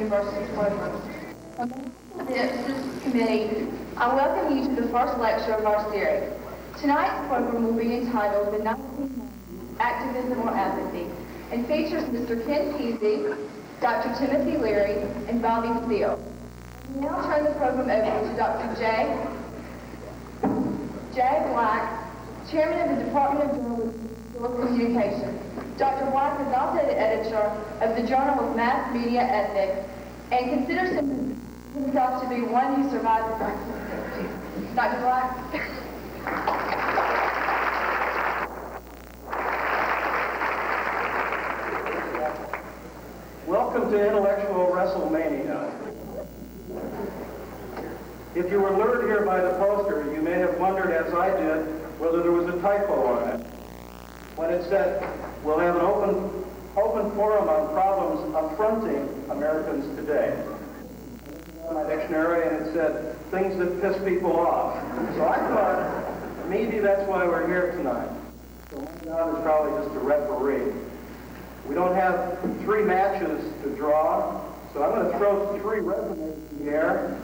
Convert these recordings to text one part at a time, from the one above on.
University's programs. On behalf of the Activism Committee, I welcome you to the first lecture of our series. Tonight's program will be entitled The 1990's, Activism or Apathy, and features Mr. Ken Kesey, Dr. Timothy Leary, and Bobby Seale. I will now turn the program over to Dr. J. Black, Chairman of the Department of Journalism and Communications. Dr. Black is also the editor of the Journal of Mass Media Ethics and considers himself to be one who survived the 1960s. Dr. Black? Welcome to Intellectual WrestleMania. If you were lured here by the poster, you may have wondered, as I did, whether there was a typo on it. When it said, we'll have an open forum on problems affronting Americans today. In my dictionary, and it said, things that piss people off. So I thought, maybe that's why we're here tonight. So my job is probably just a referee. We don't have 3 matches to draw, so I'm going to throw 3 resumes in the air.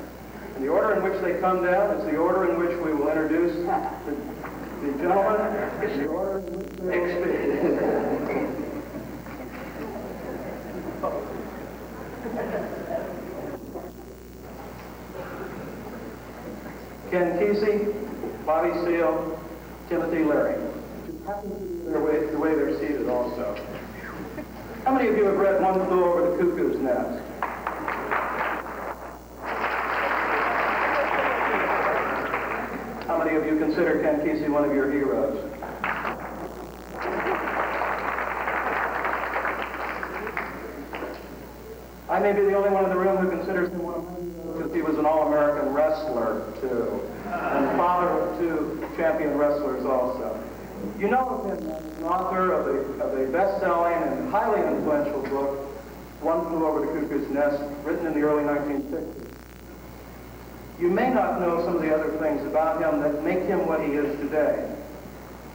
And the order in which they come down is the order in which we will introduce the gentleman. It's the order in which they Ken Kesey, Bobby Seale, Timothy Leary. The way they're seated also. How many of you have read One Flew Over the Cuckoo's Nest? How many of you consider Ken Kesey one of your heroes? I may be the only one in the room who considers him one of my heroes because he was an all-American wrestler, too, and father of 2 champion wrestlers also. You know of him as an author of a best-selling and highly influential book, One Flew Over the Cuckoo's Nest, written in the early 1960s. You may not know some of the other things about him that make him what he is today.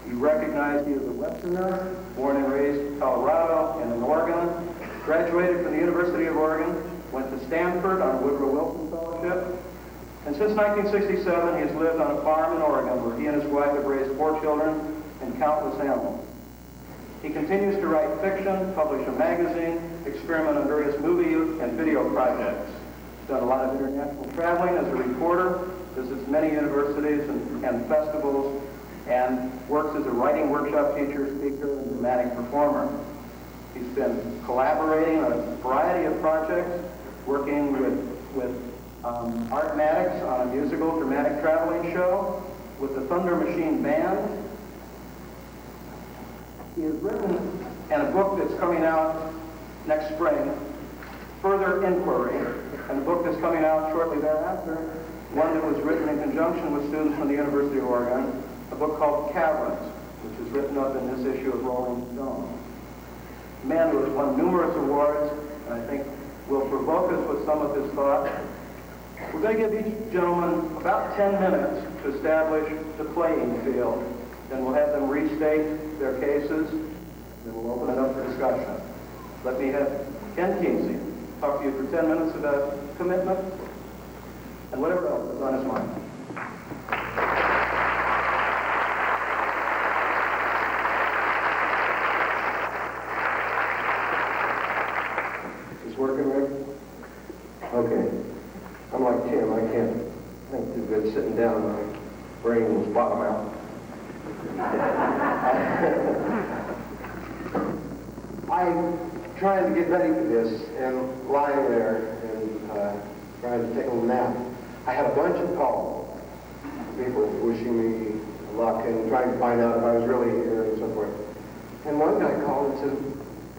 You recognize he is a Westerner, born and raised in Colorado and in Oregon, graduated from the University of Oregon, went to Stanford on a Woodrow Wilson Fellowship, and since 1967 he has lived on a farm in Oregon where he and his wife have raised 4 children and countless animals. He continues to write fiction, publish a magazine, experiment on various movie and video projects. He's done a lot of international traveling as a reporter, visits many universities and festivals, and works as a writing workshop teacher, speaker, and dramatic performer. He's been collaborating on a variety of projects, working with Art Maddox on a musical dramatic traveling show, with the Thunder Machine Band. He has written in a book that's coming out next spring, Further Inquiry, and a book that's coming out shortly thereafter, one that was written in conjunction with students from the University of Oregon, a book called Caverns, which is written up in this issue of Rolling Stone. A man who has won numerous awards, and I think will provoke us with some of his thoughts. We're going to give each gentleman about 10 minutes to establish the playing field. Then we'll have them restate their cases, then we'll open it up for discussion. Let me have Ken Kesey talk to you for 10 minutes about commitment and whatever else is on his mind. Is this working, Rick? Okay. I'm like Tim, I can't think too good sitting down. My brain will bottom out. I'm trying to get ready for this and lying there and trying to take a little nap. I had a bunch of calls, people wishing me luck and trying to find out if I was really here and so forth. And one guy called and said,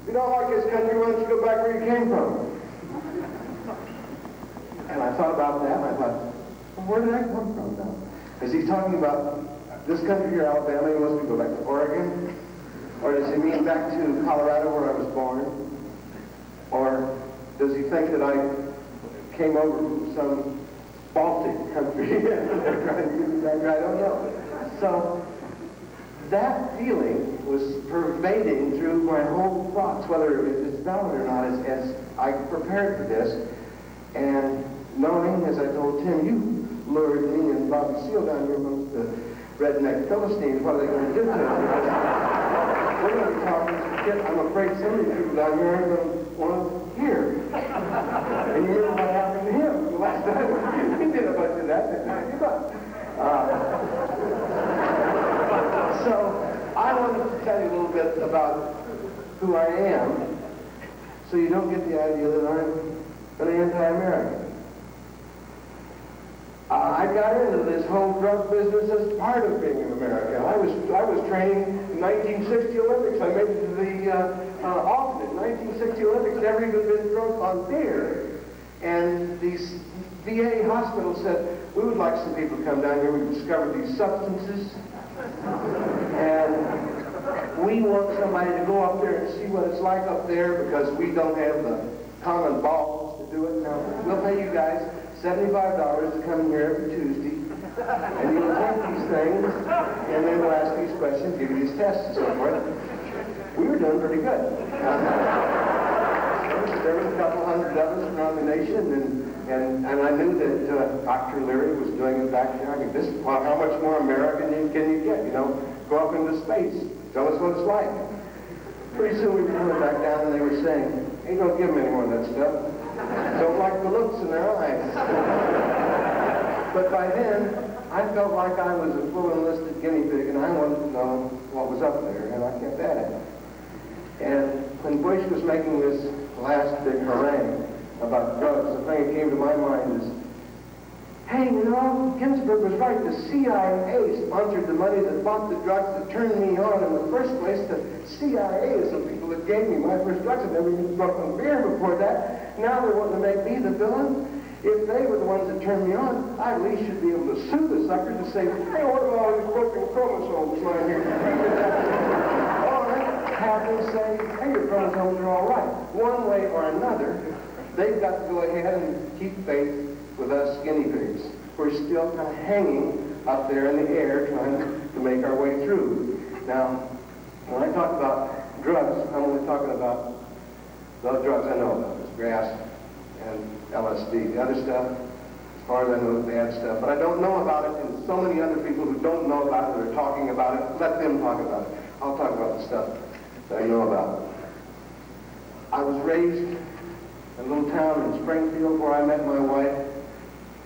"If you don't like this country, why don't you go back where you came from?" And I thought about that and I thought, well, where did I come from now? Is he talking about this country here, Alabama, he wants me to go back to Oregon? Or does he mean back to Colorado where I was born? Or does he think that I came over from some Baltic country? I don't know. So that feeling was pervading through my whole thoughts, whether it was valid or not, as I prepared for this. And knowing, as I told Tim, you lured me and Bobby Seale down here amongst the redneck Philistines, what are they going to do to us? Because we're going to be talking some shit I'm afraid some of these people down here aren't going to want to hear. And you remember what happened to him the last time? He did a bunch of that, didn't he? Give up. So I wanted to tell you a little bit about who I am, so you don't get the idea that I'm an anti-American. I got into this whole drug business as part of being an American. I was training in 1960 Olympics. I made it to the alternate 1960 Olympics. Never even been drunk on beer. And these VA hospitals said, we would like some people to come down here. We've discovered these substances. And we want somebody to go up there and see what it's like up there because we don't have the common balls to do it. Now, we'll pay you guys $75 to come in here every Tuesday, and you'll take these things, and then we'll ask these questions, give you these tests and so forth. We were doing pretty good. There was a couple hundred of us around the nation, and I knew that Dr. Leary was doing it back there. I mean, how much more American can you get? You know, go up into space, tell us what it's like. Pretty soon we were coming back down, and they were saying, ain't gonna give them any more of that stuff. Don't like the looks in their eyes. But by then, I felt like I was a full enlisted guinea pig, and I wanted to know what was up there, and I kept at it. And when Bush was making this last big harangue about drugs, the thing that came to my mind is, hey, you know, Ginsburg was right. The CIA sponsored the money that bought the drugs that turned me on in the first place. The CIA is the people that gave me my first drugs. I've never even drunk on beer before that. Now they're wanting to make me the villain. If they were the ones that turned me on, I at least should be able to sue the suckers and say, hey, what about all these broken chromosomes lying here? Or have them say, hey, your chromosomes are all right. One way or another, they've got to go ahead and keep faith with us guinea pigs. We're still kind of hanging up there in the air trying to make our way through. Now, when I talk about drugs, I'm only talking about those drugs I know about. It's grass and LSD. The other stuff, as far as I know, is bad stuff. But I don't know about it, and so many other people who don't know about it or are talking about it, let them talk about it. I'll talk about the stuff that I know about. I was raised in a little town in Springfield where I met my wife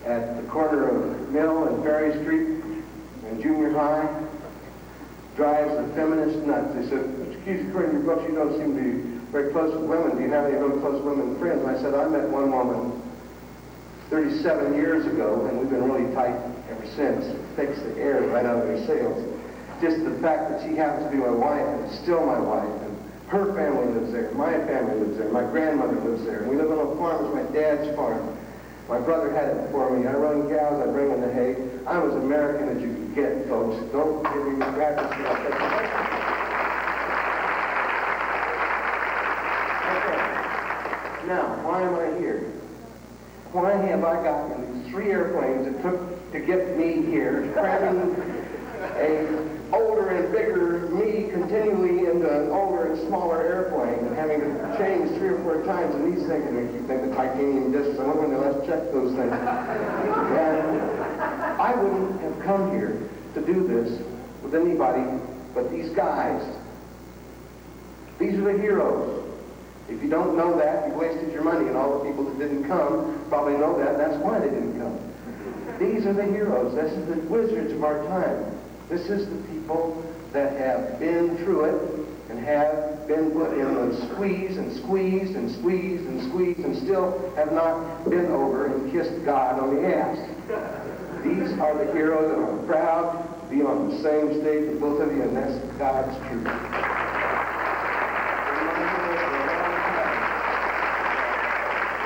at the corner of Mill and Ferry Street in junior high. Drives the feminist nuts. They said, Mr. Kesey, according to your books, you don't seem to be very close with women. Do you have any really close women friends? And I said, I met one woman 37 years ago, and we've been really tight ever since. It takes the air right out of their sails. Just the fact that she happens to be my wife, and is still my wife, and her family lives there, my family lives there, my grandmother lives there, and we live on a farm. It's my dad's farm. My brother had it before me. I run cows, I bring in the hay. I'm as American as you can get, folks. Don't give me scratches. Okay. Now, why am I here? Why have I gotten these 3 airplanes it took to get me here, cramming a older and bigger me continually into an older and smaller airplane and having to change 3 or 4 times in these things, and they keep thinking the titanium discs. I wonder when they last checked those things. And I wouldn't have come here to do this with anybody but these guys. These are the heroes. If you don't know that, you've wasted your money, and all the people that didn't come probably know that, and that's why they didn't come. These are the heroes. This is the wizards of our time. This is the people that have been through it and have been put in the squeeze and squeezed and squeezed and squeezed and still have not been over and kissed God on the ass. These are the heroes, and I'm proud to be on the same stage with both of you, and that's God's truth.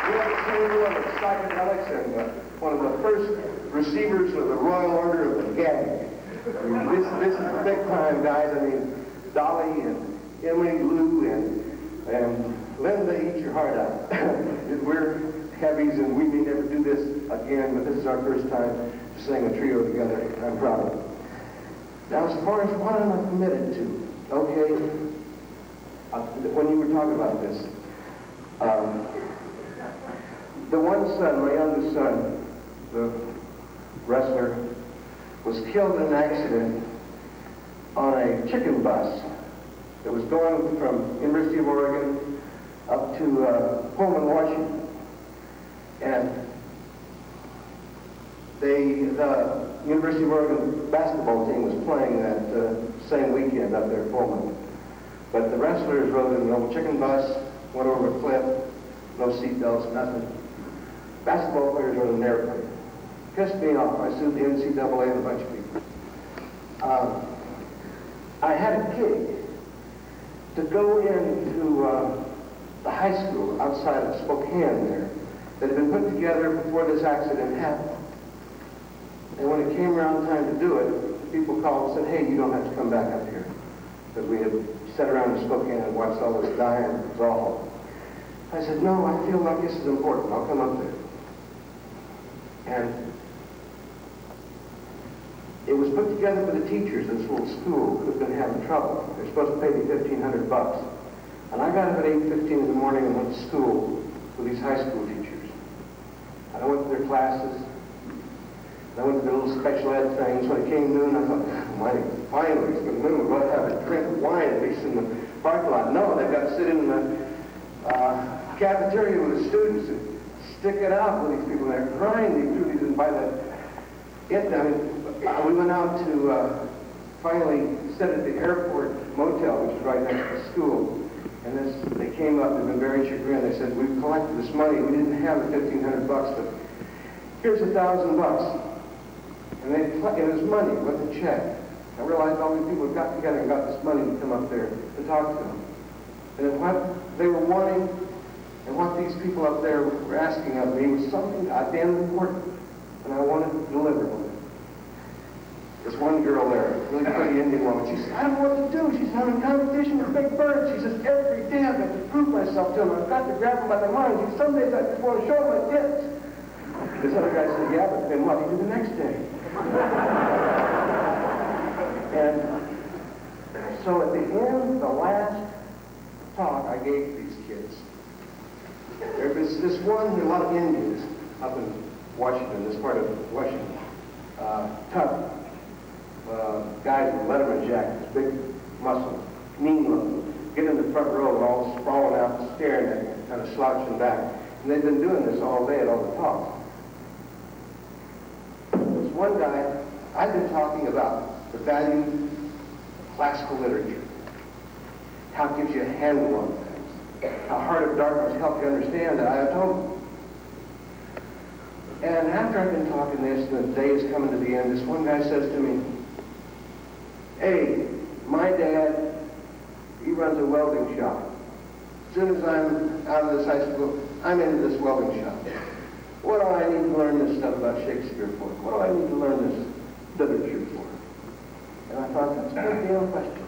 We have seen one of psychedelics and one of the first receivers of the Royal Order of the Gag. I mean, this is big time, guys. I mean, Dolly and Emily, Lou, and Linda, eat your heart out. We're heavies, and we may never do this again, but this is our first time to sing a trio together. I'm proud of it. Now, as far as what am I committed to, okay, when you were talking about this, the one son, my youngest son, the wrestler, was killed in an accident on a chicken bus that was going from University of Oregon up to Pullman, Washington. And the University of Oregon basketball team was playing that same weekend up there at Pullman. But the wrestlers rode in the old chicken bus, went over a cliff, no seat belts, nothing. Basketball players rode in an airplane. Pissed me off. I sued the NCAA and a bunch of people. I had a gig to go into the high school outside of Spokane there that had been put together before this accident happened. And when it came around time to do it, people called and said, hey, you don't have to come back up here. Because we had sat around in Spokane and watched all this dying. It was awful. I said, no, I feel like this is important. I'll come up there. And it was put together for the teachers in this little school who had been having trouble. They're supposed to pay me $1,500. And I got up at 8:15 in the morning and went to school with these high school teachers. And I went to their classes. And I went to the little special ed things. When it came noon, I thought, almighty, finally, it's been noon. We're going to have a drink of wine at least in the parking lot. No, they've got to sit in the cafeteria with the students and stick it out with these people. They're crying. They truly didn't buy that. We went out to finally sit at the airport motel, which is right next to the school. And they came up, they've been very chagrined. They said, we've collected this money. We didn't have the $1,500, but here's $1,000. And it was money, it wasn't a check. I realized all these people had got together and got this money to come up there to talk to them. And then what they were wanting and what these people up there were asking of me was something damn important. And I wanted to deliver on it. This one girl there, really pretty Indian woman, she said, I don't know what to do. She's having a competition with Big Bird. She says, every day I've got to prove myself to him. I've got to grab him by the mind. She says, some days I just want to show him my tits. This other guy said, yeah, but then what do you do the next day? And so at the end, the last talk I gave these kids, there was this one, a lot of Indians up in Washington, this part of Washington, tough guys with Letterman jackets, big muscle, mean looking, get in the front row and all sprawling out, staring at me, kind of slouching back. And they've been doing this all day at all the talks. This one guy, I've been talking about the value of classical literature, how it gives you a handle on things, how Heart of Darkness helped you understand that I have told you. And after I've been talking this, and the day is coming to the end, this one guy says to me, hey, my dad, he runs a welding shop. As soon as I'm out of this high school, I'm into this welding shop. What do I need to learn this stuff about Shakespeare for? What do I need to learn this literature for? And I thought, that's a good damn question.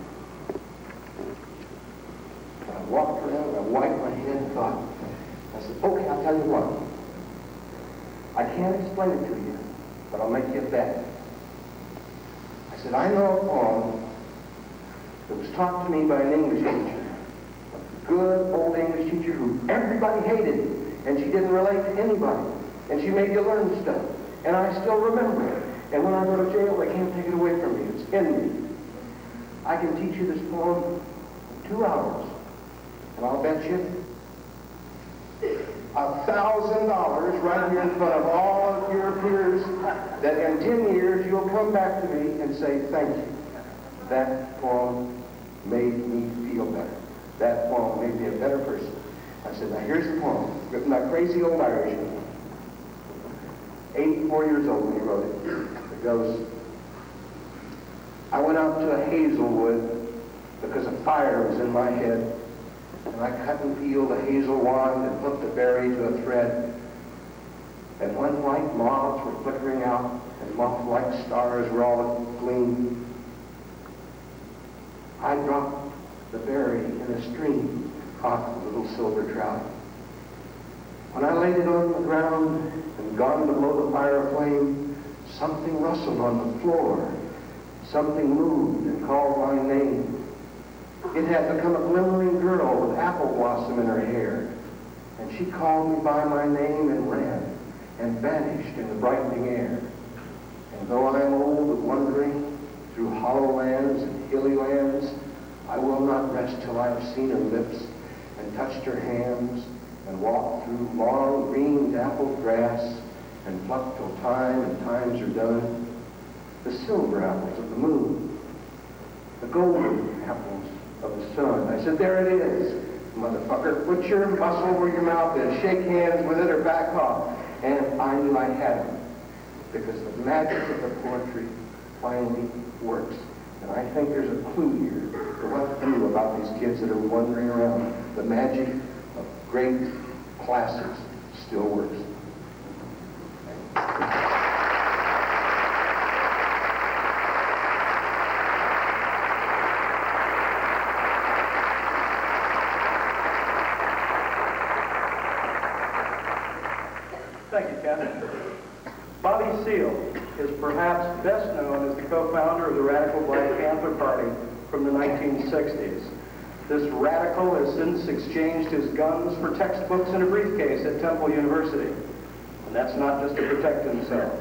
And I walked around and I wiped my head and thought, I said, okay, I'll tell you what. I can't explain it to you, but I'll make you a bet. I said, I know a poem that was taught to me by an English teacher, a good old English teacher who everybody hated, and she didn't relate to anybody, and she made you learn stuff, and I still remember it. And when I go to jail, they can't take it away from me. It's in me. I can teach you this poem in 2 hours, and I'll bet you $1,000 right here in front of all of your peers that in 10 years you'll come back to me and say, thank you. That poem made me feel better. That poem made me a better person. I said, now here's the poem, written by crazy old Irishman. 84 years old when he wrote it. It goes, I went out to a hazelwood because a fire was in my head. And I cut and peeled a hazel wand and hooked a berry to a thread. And when white moths were flickering out and moth-like stars were all agleam, I dropped the berry in a stream, caught a little silver trout. When I laid it on the ground and gone below the fire flame, something rustled on the floor. Something moved and called my name. It had become a glimmering girl with apple blossom in her hair. And she called me by my name and ran and vanished in the brightening air. And though I am old with wandering through hollow lands and hilly lands, I will not rest till I have seen her lips and touched her hands and walked through long green dappled grass and plucked till time and times are done the silver apples of the moon, the golden apples of the sun. I said, there it is, motherfucker. Put your muscle where your mouth is. Shake hands with it or back off. And I knew I had him because the magic of the poetry finally works. And I think there's a clue here to what to do about these kids that are wandering around. The magic of great classics still works. Thank you, Ken. Bobby Seale is perhaps best known as the co-founder of the radical Black Panther Party from the 1960s. This radical has since exchanged his guns for textbooks and a briefcase at Temple University. And that's not just to protect himself.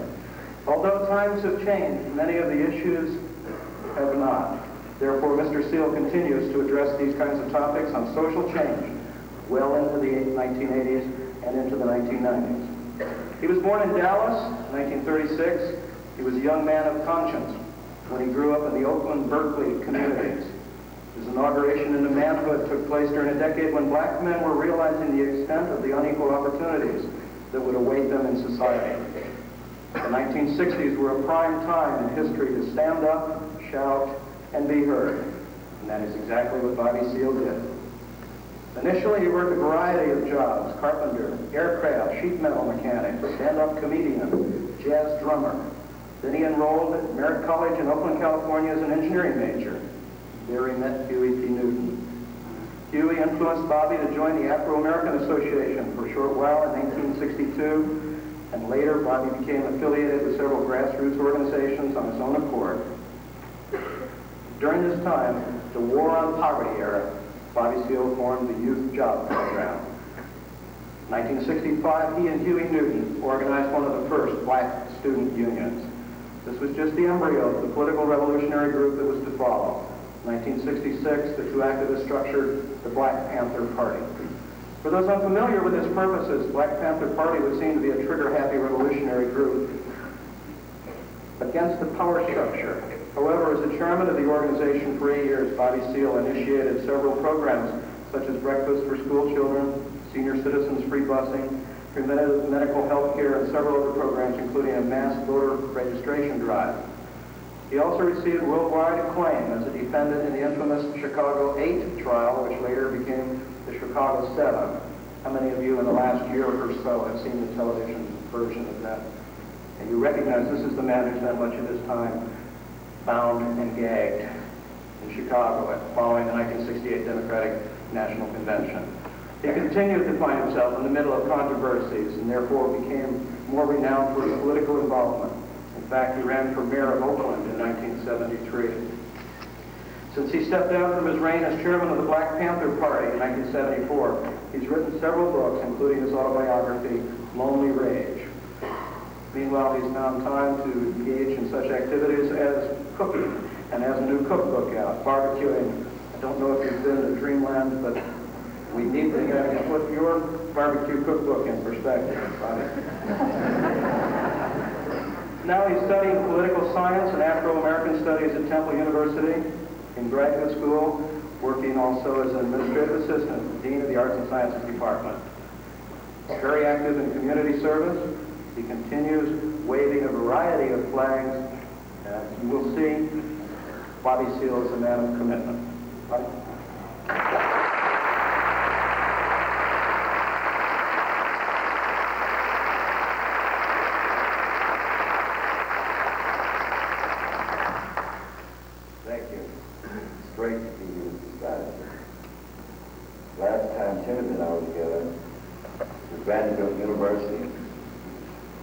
Although times have changed, many of the issues have not. Therefore, Mr. Seale continues to address these kinds of topics on social change well into the 1980s and into the 1990s. He was born in Dallas, 1936. He was a young man of conscience when he grew up in the Oakland-Berkeley communities. His inauguration into manhood took place during a decade when black men were realizing the extent of the unequal opportunities that would await them in society. The 1960s were a prime time in history to stand up, shout, and be heard. And that is exactly what Bobby Seale did. Initially, he worked a variety of jobs: carpenter, aircraft, sheet metal mechanic, stand-up comedian, jazz drummer. Then he enrolled at Merritt College in Oakland, California as an engineering major. There he met Huey P. Newton. Huey influenced Bobby to join the Afro-American Association for a short while in 1962, and later Bobby became affiliated with several grassroots organizations on his own accord. During this time, the War on Poverty era, Bobby Seale formed the Youth Job Program. In 1965, he and Huey Newton organized one of the first black student unions. This was just the embryo of the political revolutionary group that was to follow. In 1966, the two activists structured the Black Panther Party. For those unfamiliar with its purposes, Black Panther Party would seem to be a trigger-happy revolutionary group against the power structure. However, as the chairman of the organization for 8 years, Bobby Seale initiated several programs such as breakfast for school children, senior citizens free busing, preventative medical health care, and several other programs, including a mass voter registration drive. He also received worldwide acclaim as a defendant in the infamous Chicago 8 trial, which later became the Chicago 7. How many of you in the last year or so have seen the television version of that? And you recognize this is the man who spent much of his time bound and gagged in Chicago following the 1968 Democratic National Convention. He continued to find himself in the middle of controversies and therefore became more renowned for his political involvement. In fact, he ran for mayor of Oakland in 1973. Since he stepped down from his reign as chairman of the Black Panther Party in 1974, he's written several books, including his autobiography, Lonely Rage. Meanwhile, he's found time to engage in such activities as cooking and has a new cookbook out, barbecuing. I don't know if you've been to Dreamland, but we need to put your barbecue cookbook in perspective, Bobby. Now he's studying political science and Afro-American studies at Temple University in graduate school, working also as an administrative assistant, dean of the Arts and Sciences Department. He's very active in community service. He continues waving a variety of flags. You will see Bobby Seale is a man of commitment. Bobby? Thank you. It's great to be here with you guys. Last time Timothy and I were together at Vanderbilt University,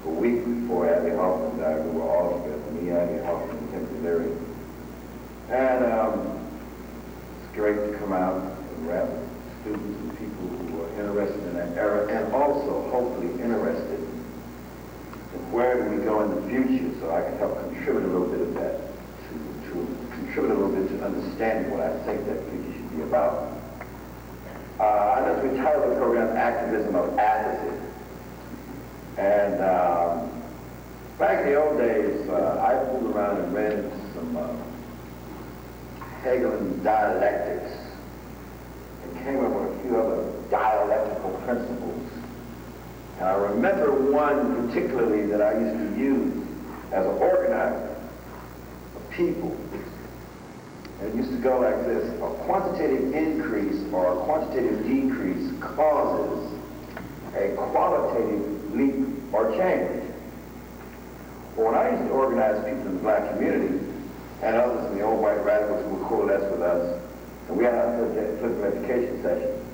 a week before Abby Hoffman died, we were all together, me, Abby Hoffman, and Timothy Leary. And it's great to come out and rap with students and people who are interested in that era, and also hopefully interested in where do we go in the future, so I can help contribute a little bit of that, to contribute a little bit to understanding what I think that future should be about. I know we titled the program Activism of Apathy. And back in the old days, I fooled around and read some Hegelian dialectics and came up with a few other dialectical principles. And I remember one particularly that I used to use as an organizer of people. And it used to go like this: a quantitative increase or a quantitative decrease causes a qualitative leap or change. Well, when I used to organize people in the black community and others in the old white radicals who would coalesce with us, and we had our political education session,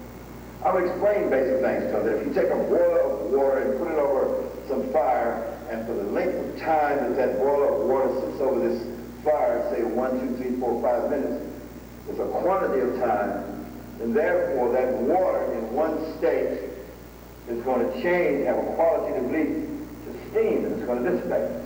I would explain basic things to them, that if you take a boiler of water and put it over some fire, and for the length of time that that boiler of water sits over this fire, say 1, 2, 3, 4, 5 minutes, is a quantity of time, and therefore that water in one state is going to change, have a qualitative leap to steam, and it's going to dissipate.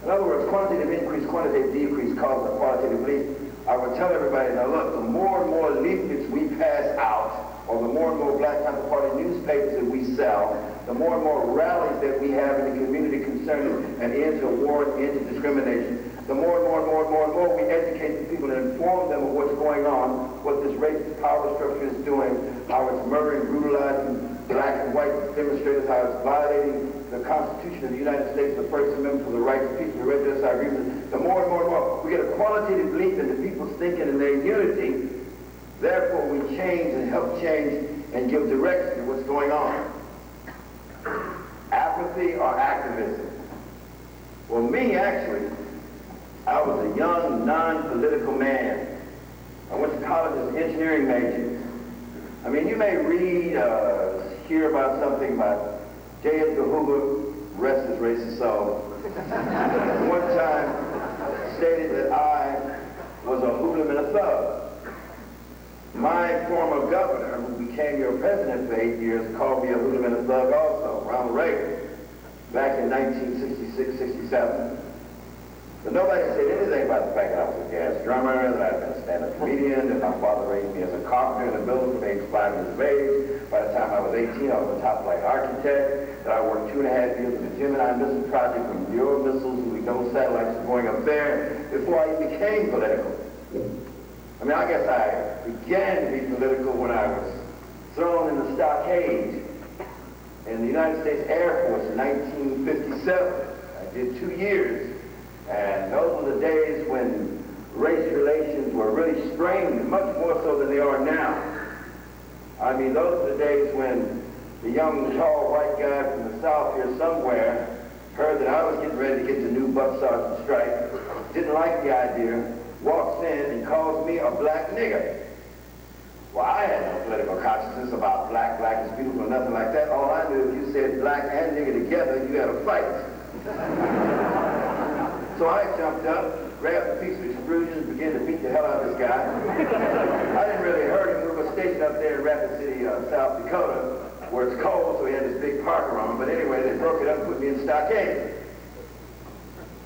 In other words, quantitative increase, quantitative decrease causes a qualitative leap. I would tell everybody, now look, the more and more leaflets we pass out, or the more and more Black Panther Party newspapers that we sell, the more and more rallies that we have in the community concerning an end to war, an end to discrimination, the more and more and more and more and more we educate people and inform them of what's going on, what this racist power structure is doing, how it's murdering, brutalizing black and white demonstrators, how it's violating the Constitution of the United States, the First Amendment for the rights of people to register our grievances. The more and more and more we get a qualitative leap into people's thinking and their unity. Therefore, we change and help change and give direction to what's going on. Apathy or activism? Well, me, actually, I was a young, non-political man. I went to college as an engineering major. I mean, you may read, hear about something about J. Edgar Hoover, rest his racist soul. One time stated that I was a hoodlum and a thug. My former governor, who became your president for 8 years, called me a hoodlum and a thug also, Ronald Reagan, back in 1966, 67. But nobody said anything about the fact that I was a jazz drummer, that I'd been a stand-up comedian, that my father raised me as a carpenter in a building from age 5 years of age. By the time I was 18, I was a top-flight architect, that I worked 2.5 years in the Gemini missile project from Euro missiles, and we know satellites were going up there, before I even became political. I mean, I guess I began to be political when I was thrown in the stockade in the United States Air Force in 1957. I did 2 years. And those were the days when race relations were really strained, much more so than they are now. I mean, those were the days when the young, tall, white guy from the South here somewhere heard that I was getting ready to get the new buck sergeant stripe, didn't like the idea, walks in and calls me a black nigger. Well, I had no political consciousness about black is beautiful, or nothing like that. All I knew, if you said black and nigger together, you had a fight. So I jumped up, grabbed a piece of extrusion, and began to beat the hell out of this guy. I didn't really hurt him. We were stationed up there in Rapid City, South Dakota, where it's cold, so he had this big parker on him. But anyway, they broke it up and put me in stockade.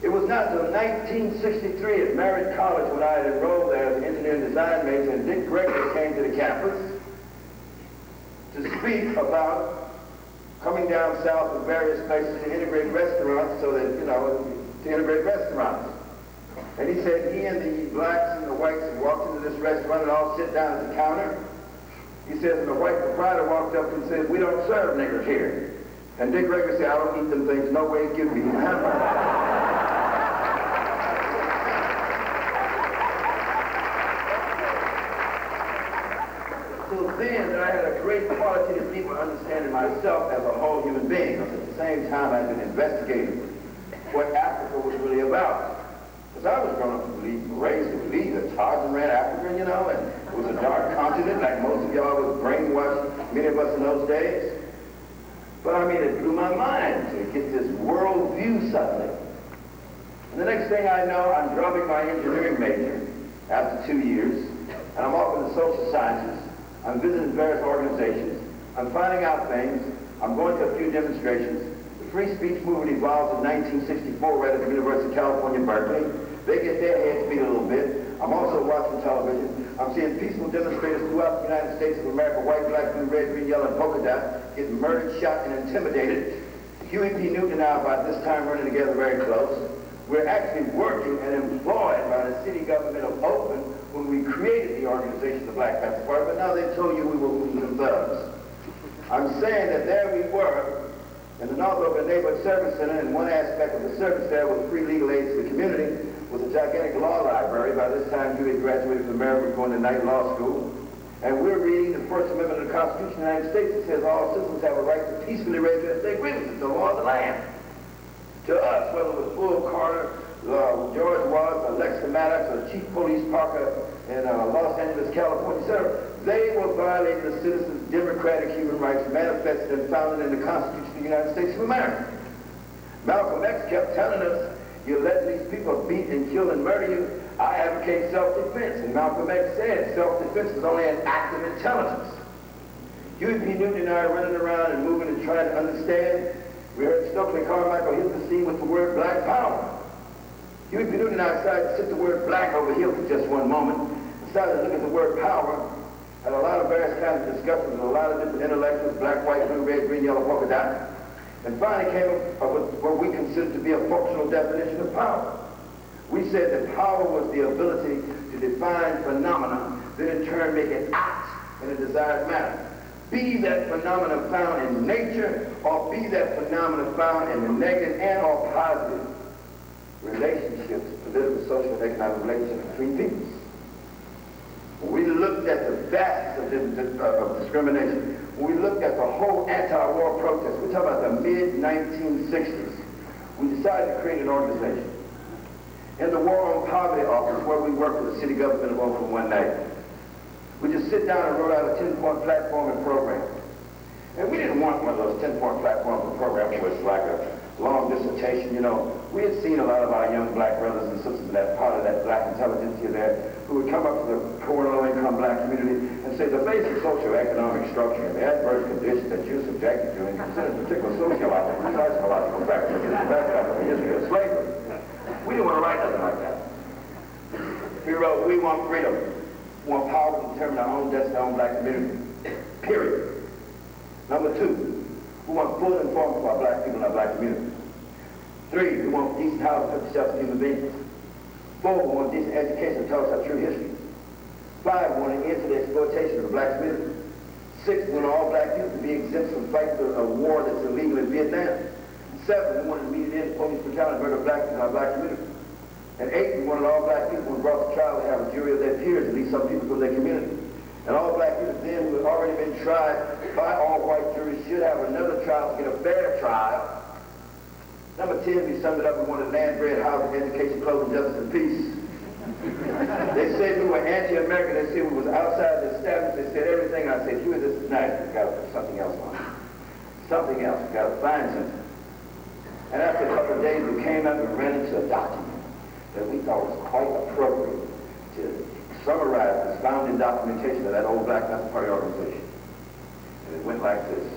It was not until 1963 at Merritt College when I had enrolled there as an engineering design major, and Dick Gregory came to the campus to speak about coming down south to various places to integrate restaurants so that, to integrate restaurants. And he said he and the blacks and the whites had walked into this restaurant and all sit down at the counter. He says, and the white proprietor walked up and said, "We don't serve niggers here." And Dick Gregory said, "I don't eat them things. No way, give me them hamburgers." So then I had a great qualitative leap of understanding myself as a whole human being. At the same time, I'd been investigating what Africa was really about. Because I was grown up to believe, raised to believe that Tarzan ran Africa, and it was a dark continent, like most of y'all was brainwashed, many of us in those days. But I mean, it blew my mind to get this world view suddenly. And the next thing I know, I'm dropping my engineering major after 2 years, and I'm off in the social sciences. I'm visiting various organizations. I'm finding out things. I'm going to a few demonstrations. The free speech movement evolves in 1964 right at the University of California, Berkeley. They get their heads beat a little bit. I'm also watching television. I'm seeing peaceful demonstrators throughout the United States of America, white, black, blue, red, green, yellow, and polka dot, getting murdered, shot, and intimidated. Huey P. Newton and I, by this time, running together very close. We're actually working and employed by the city government of Oakland when we created the organization, the Black Panther Party, but now they told you we were hoodlum thugs. I'm saying that there we were in the North Oakland Neighborhood Service Center, and one aspect of the service there was free legal aid to the community, with a gigantic law library. By this time, Huey had graduated from Maryland, going to night law school. And we're reading the First Amendment of the Constitution of the United States that says all citizens have a right to peacefully raise their state grievances, the law of the land. To us, whether it was Bull Carter, George Wallace, or Lex Maddox, or Chief Police Parker in Los Angeles, California, etc., they were violating the citizens' democratic human rights manifested and founded in the Constitution of the United States of America. Malcolm X kept telling us, you let these people beat and kill and murder you. I advocate self-defense. And Malcolm X said self-defense is only an act of intelligence. Huey P. Newton and I are running around and moving and trying to understand. We heard Stokely Carmichael hit the scene with the word black power. Huey P. Newton and I decided to sit the word black over here for just one moment. Decided to look at the word power. Had a lot of various kinds of discussions with a lot of different intellectuals, black, white, blue, red, green, yellow, polka dot. And finally came up with what we considered to be a functional definition of power. We said that power was the ability to define phenomena, that in turn make it act in a desired manner. Be that phenomena found in nature, or be that phenomena found in the negative and or positive relationships, political, social, and economic relationships between peoples. We looked at the vastness of discrimination. We looked at the whole anti-war protest. We're talking about the mid-1960s. We decided to create an organization. In the War on Poverty office, where we worked with the city government of Oakland one night, we just sit down and wrote out a 10-point platform and program. And we didn't want one of those 10-point platforms and programs where it's like a long dissertation, you know. We had seen a lot of our young black brothers and sisters in that part of that black intelligentsia there who would come up to the poor and low-income black community and say the basic socio-economic structure and the adverse conditions that you're subjected to and consider particular sociological and psychological factors in the history of slavery. We didn't want to write nothing like that. We wrote, we want freedom. We want power to determine our own destiny, our own black community. Period. Number 2, we want full employment for our black people and our black community. 3, we want decent housing for shelter human beings. 4, we want decent education to tell us our true history. 5, we want an end to the exploitation of the black community. 6, we want all black people to be exempt from fighting a war that's illegal in Vietnam. 7, we want an immediate end to police brutality and murder of black people in our black community. And 8, we wanted all black people when brought to trial to have a jury of their peers, at least some people from their community. And all black people then who had already been tried by all white juries should have another trial to get a fair trial. Number 10, we summed it up, we wanted land, bread, housing, education, clothing, justice, and peace. They said we were anti-American. They said we was outside the establishment. They said everything. I said, Huey, this is nice. We've got to put something else on it. Something else. We've got to find something. And after a couple of days, we came up and ran into a document that we thought was quite appropriate to summarize this founding documentation of that old Black Panther Party organization. And it went like this.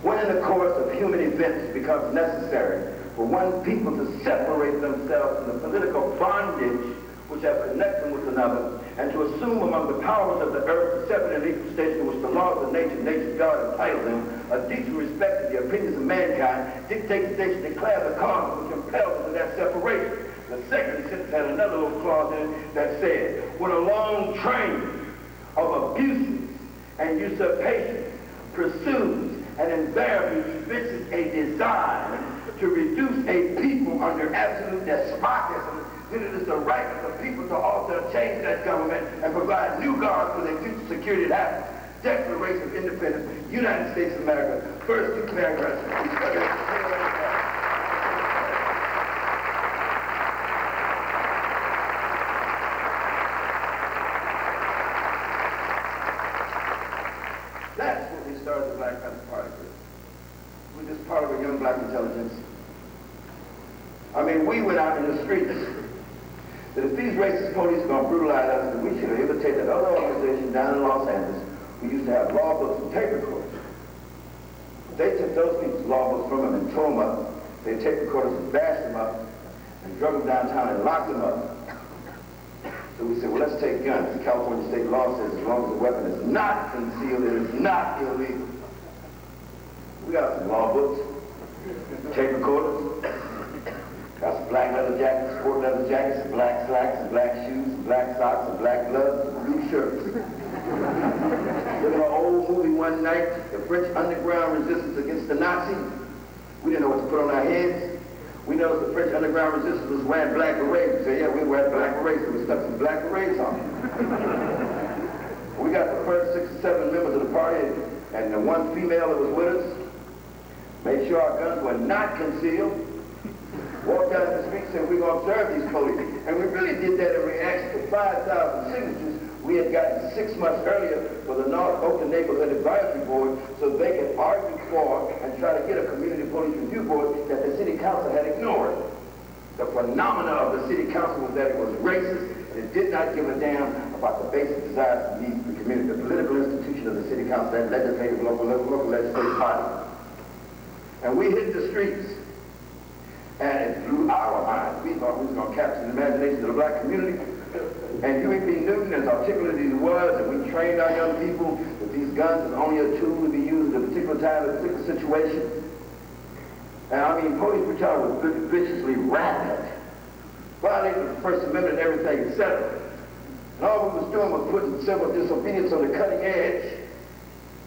When in the course of human events it becomes necessary for one people to separate themselves from the political bondage which have connected them with another, and to assume among the powers of the earth the separate and equal station which the laws of nature, nature's God entitled them, a deep respect to the opinions of mankind, dictates that they should declare the cause which compels them to that separation. The second sentence had another little clause in it that said, when a long train of abuses and usurpation pursues and invariably evinces a desire to reduce a people under absolute despotism, then it is the right of the people to alter and change that government and provide new guards for their future security and happiness. Declaration of Independence, United States of America, first 2 paragraphs. That's what we started the Black Panther Party with. We're just part of a young black intelligence. I mean, we went out in the streets. That if these racist police are going to brutalize us, then we should imitate that other organization down in Los Angeles who used to have law books and tape recorders. They took those people's law books from them and tore them up. They tape recorders and bashed them up and drug them downtown and locked them up. So we said, well, let's take guns. The California state law says as long as the weapon is not concealed, it is not illegal. We got some law books, tape recorders, got some black leather jackets, sport leather jackets, some black slacks, and black shoes, and black socks, and black gloves, and blue shirts. Look at an old movie one night, the French underground resistance against the Nazis. We didn't know what to put on our heads. We noticed the French underground resistance was wearing black berets. We said, yeah, we wear black berets, so we stuck some black berets on. We got the first 6 or 7 members of the party, and the one female that was with us made sure our guns were not concealed. Walked out in the street and said, we're going to observe these police. And we really did that in reaction to 5,000 signatures we had gotten 6 months earlier for the North Oakland Neighborhood Advisory Board so they could argue for and try to get a community police review board that the city council had ignored. The phenomena of the city council was that it was racist. It did not give a damn about the basic desires of the community, the political institution of the city council, that legislative, local legislative body. And we hit the streets. And it blew our minds. We thought we was going to capture the imagination of the black community. And Huey P. Newton, as articulate as he was, and we trained our young people that these guns is only a tool to be used at a particular time, in a particular situation. And I mean, police brutality was viciously rampant, violating the First Amendment and everything, etc. And all we was doing was putting civil disobedience on the cutting edge.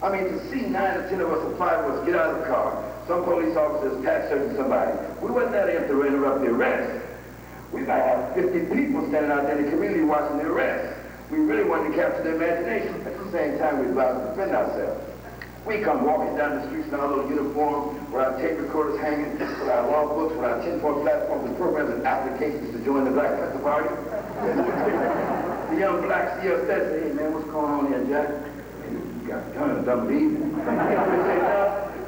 I mean, to see 9 or 10 of us or 5 of us get out of the car, some police officers patch searching somebody. We wasn't that in to interrupt the arrest. We might have 50 people standing out there in the community watching the arrest. We really wanted to capture their imagination. At the same time, we were about to defend ourselves. We come walking down the streets in our little uniforms, with our tape recorders hanging, with our law books, with our 10-point platforms and programs and applications to join the Black Panther Party. The young blacks see us there and say, hey man, what's going on here, Jack? You got guns, dumb beat.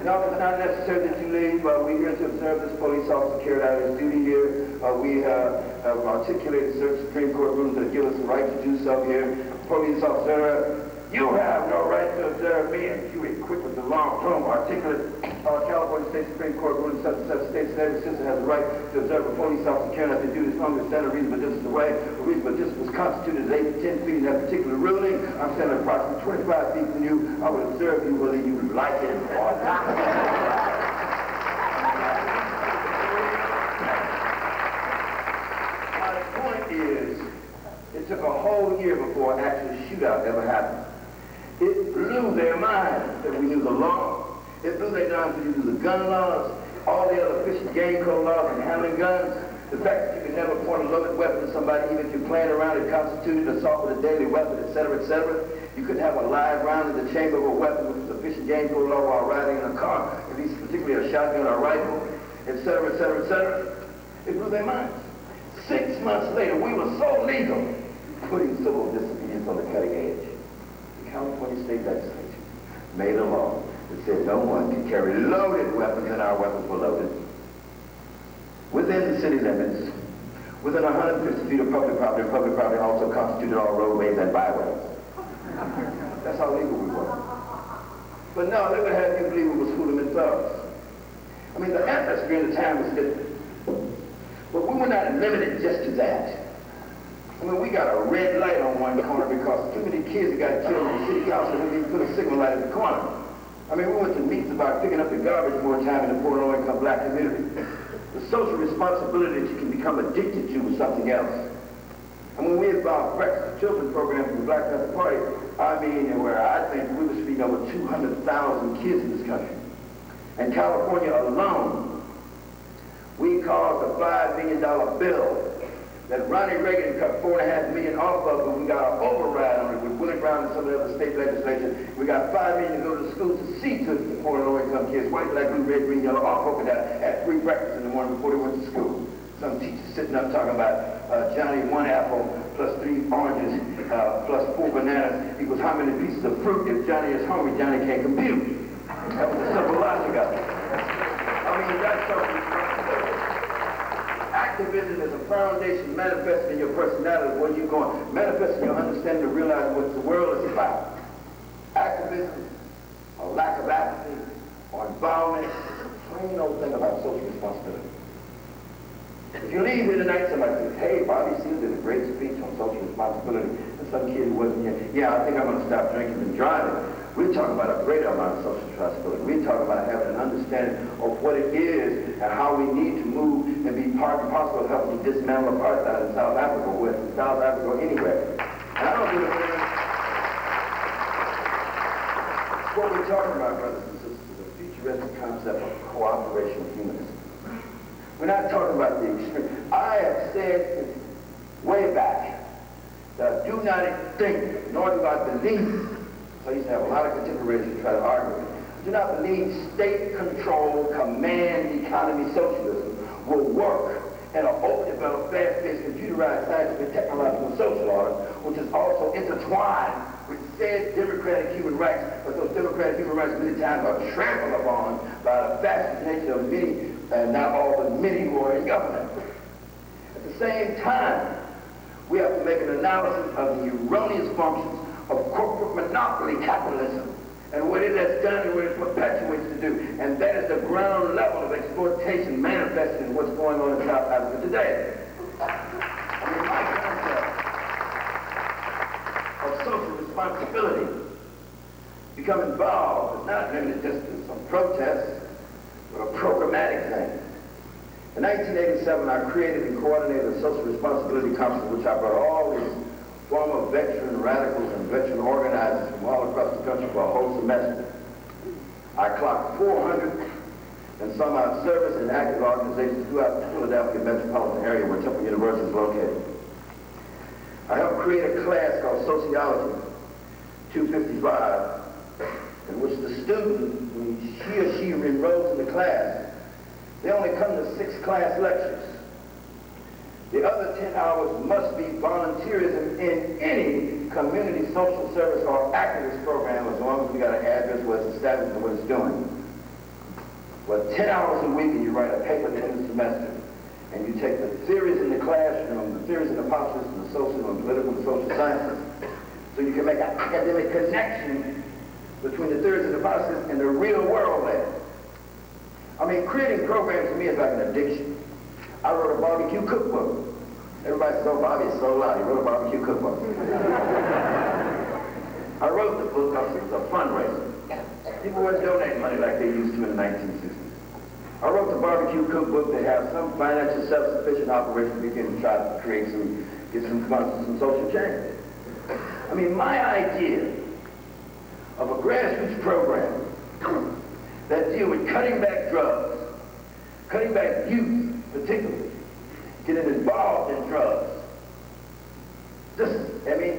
No, it's not necessary that you leave. We're here to observe this police officer carried out his duty here. We have articulated certain Supreme Court rulings that give us the right to do so here. Police officer, you have no right to observe me. And Huey quick with the long term articulate California State Supreme Court ruling such and such states that every citizen has the right to observe a police officer carrying out their duty as long as standard reasonable distance away. The reasonable distance was constituted at 8 to 10 feet in that particular ruling. I'm standing approximately 25 feet from you. I will observe you whether you like it or not. My point is, it took a whole year before an actual shootout ever happened. It blew their minds that we knew the law. It blew their minds that we knew the gun laws, all the other fish and game code laws and handling guns. The fact that you could never point a loaded weapon at somebody, even if you're playing around, it constituted assault with a deadly weapon, etc., etc. You couldn't have a live round in the chamber of a weapon, which is a fish and game code law while riding in a car, at least particularly a shotgun or a rifle, etc., etc., etc. It blew their minds. 6 months later, we were so legal, putting civil disobedience on the cutting edge. The California State Legislature made a law that said no one can carry loaded weapons, and our weapons were loaded, within the city limits, within 150 feet of public property. Public property also constituted all roadways and byways. That's how legal we were. But no, they would have you believe it was hooligan thugs. I mean, the atmosphere in the time was different. But we were not limited just to that. I mean, we got a red light on one corner because too many kids got killed in the city council when we put a signal light at the corner. I mean, we went to meetings about picking up the garbage more time in the poor low-income black community. The social responsibility that you can become addicted to was something else. And when we involved breakfast children programs in the Black Panther Party, I mean, where I think we were feeding over 200,000 kids in this country. And California alone, we caused a $5 million bill that Ronnie Reagan cut $4.5 million off of, but we got an override on it with Willie Brown and some of the other state legislation. We got $5 million to go to the schools to see to the poor and low-income kids, white, black, blue, red, green, yellow, all polka dot, had free breakfast in the morning before they went to school. Some teachers sitting up talking about Johnny 1 apple plus 3 oranges plus 4 bananas equals how many pieces of fruit. If Johnny is hungry, Johnny can't compute. That was the simple logic of it. I mean, that's social responsibility. activism is a foundation manifested in your personality, where you're going, manifesting your understanding to realize what the world is about. Activism, or lack of apathy, or involvement, is a plain old thing about social responsibility. If you leave here tonight, somebody says, hey, Bobby Seale did a great speech on social responsibility, and some kid who wasn't here, yeah, I think I'm going to stop drinking and driving. We're talking about a greater amount of social responsibility. We're talking about having an understanding of what it is and how we need to move and be part and parcel of helping to dismantle apartheid in South Africa, or South Africa, or anywhere. And I don't think what we're talking about, brothers and sisters, is a futuristic concept of cooperation humanism. We're not talking about the extreme. I have said since way back that I do not think, nor do I believe, so I used to have a lot of contemporaries who try to argue with me, I do not believe state-controlled, command economy socialism will work in an open, developed, fast-paced, computerized, scientific, technological social order, which is also intertwined with said democratic human rights, but those democratic human rights many times are trampled upon by the fascist nature of many, and not all, but many who are in government. At the same time, we have to make an analysis of the erroneous functions of corporate monopoly capitalism and what it has done and what it perpetuates to do. And that is the ground level of exploitation manifested in what's going on in South Africa today. I mean, my concept of social responsibility become involved is not limited just to some protests, but a programmatic thing. In 1987, I created and coordinated a social responsibility conference, which I brought all these former veteran radicals and veteran organizers from all across the country for a whole semester. I clocked 400 and some out service and active organizations throughout the Philadelphia metropolitan area where Temple University is located. I helped create a class called Sociology 255, in which the student, when he or she enrolls in the class, they only come to 6 class lectures. The other 10 hours must be volunteerism in any community social service or activist program, as long as we got an address where it's established and what it's doing. But 10 hours a week, and you write a paper at the end of the semester, and you take the theories in the classroom, the theories in the politics, and the social and political and social sciences, so you can make an academic connection between the theories of the politics and the real world there. I mean, creating programs to me is like an addiction. I wrote a barbecue cookbook. Everybody says, oh, Bobby is so loud. He wrote a barbecue cookbook. I wrote the book because it was a fundraiser. People wouldn't donate money like they used to in the 1960s. I wrote the barbecue cookbook to have some financial self-sufficient operation to begin to try to create some, get some funds for some social change. I mean, my idea of a grassroots program that deal with cutting back drugs, cutting back youth particularly, getting involved in drugs. I mean,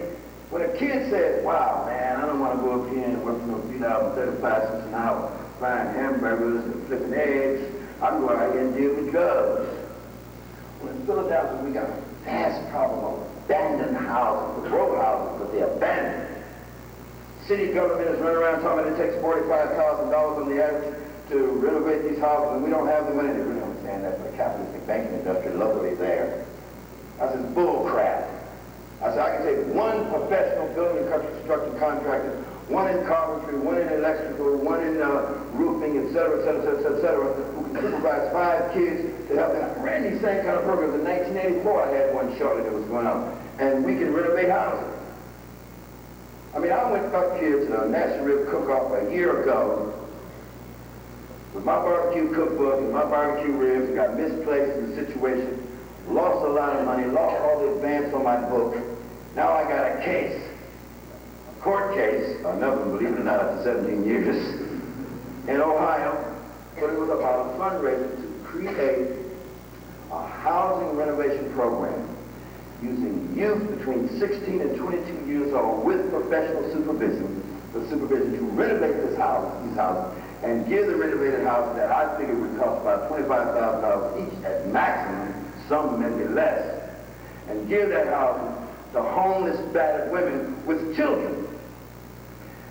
when a kid says, wow, man, I don't want to go up here and work for no $3.35 an hour, frying hamburgers and flipping eggs, I can go out here and deal with drugs. Well, in Philadelphia, we got a vast problem of abandoned houses, the row houses, but they're abandoned. City government is running around talking about it takes $45,000 on the average to renovate these houses, and we don't have the money. They really understand that for the capitalistic banking industry locally there. I said, bull crap. I said, I can take one professional building and construction contractor, one in carpentry, one in electrical, one in roofing, et cetera, who can supervise 5 kids to help them. I ran these same kind of programs. In 1984, I had one shortly that was going on. And we can renovate houses. I mean, I went up here to the National Rib Cook-Off a year ago with my barbecue cookbook and my barbecue ribs, got misplaced in the situation, lost a lot of money, lost all the advance on my book. Now I got a case, a court case, another one, believe it or not, after 17 years, in Ohio, but it was about a fundraiser to create a housing renovation program using youth between 16 and 22 years old with professional supervision, to renovate these houses, and give the renovated houses that I figured would cost about $25,000 each at maximum, some maybe less, and give that house to homeless, battered women with children.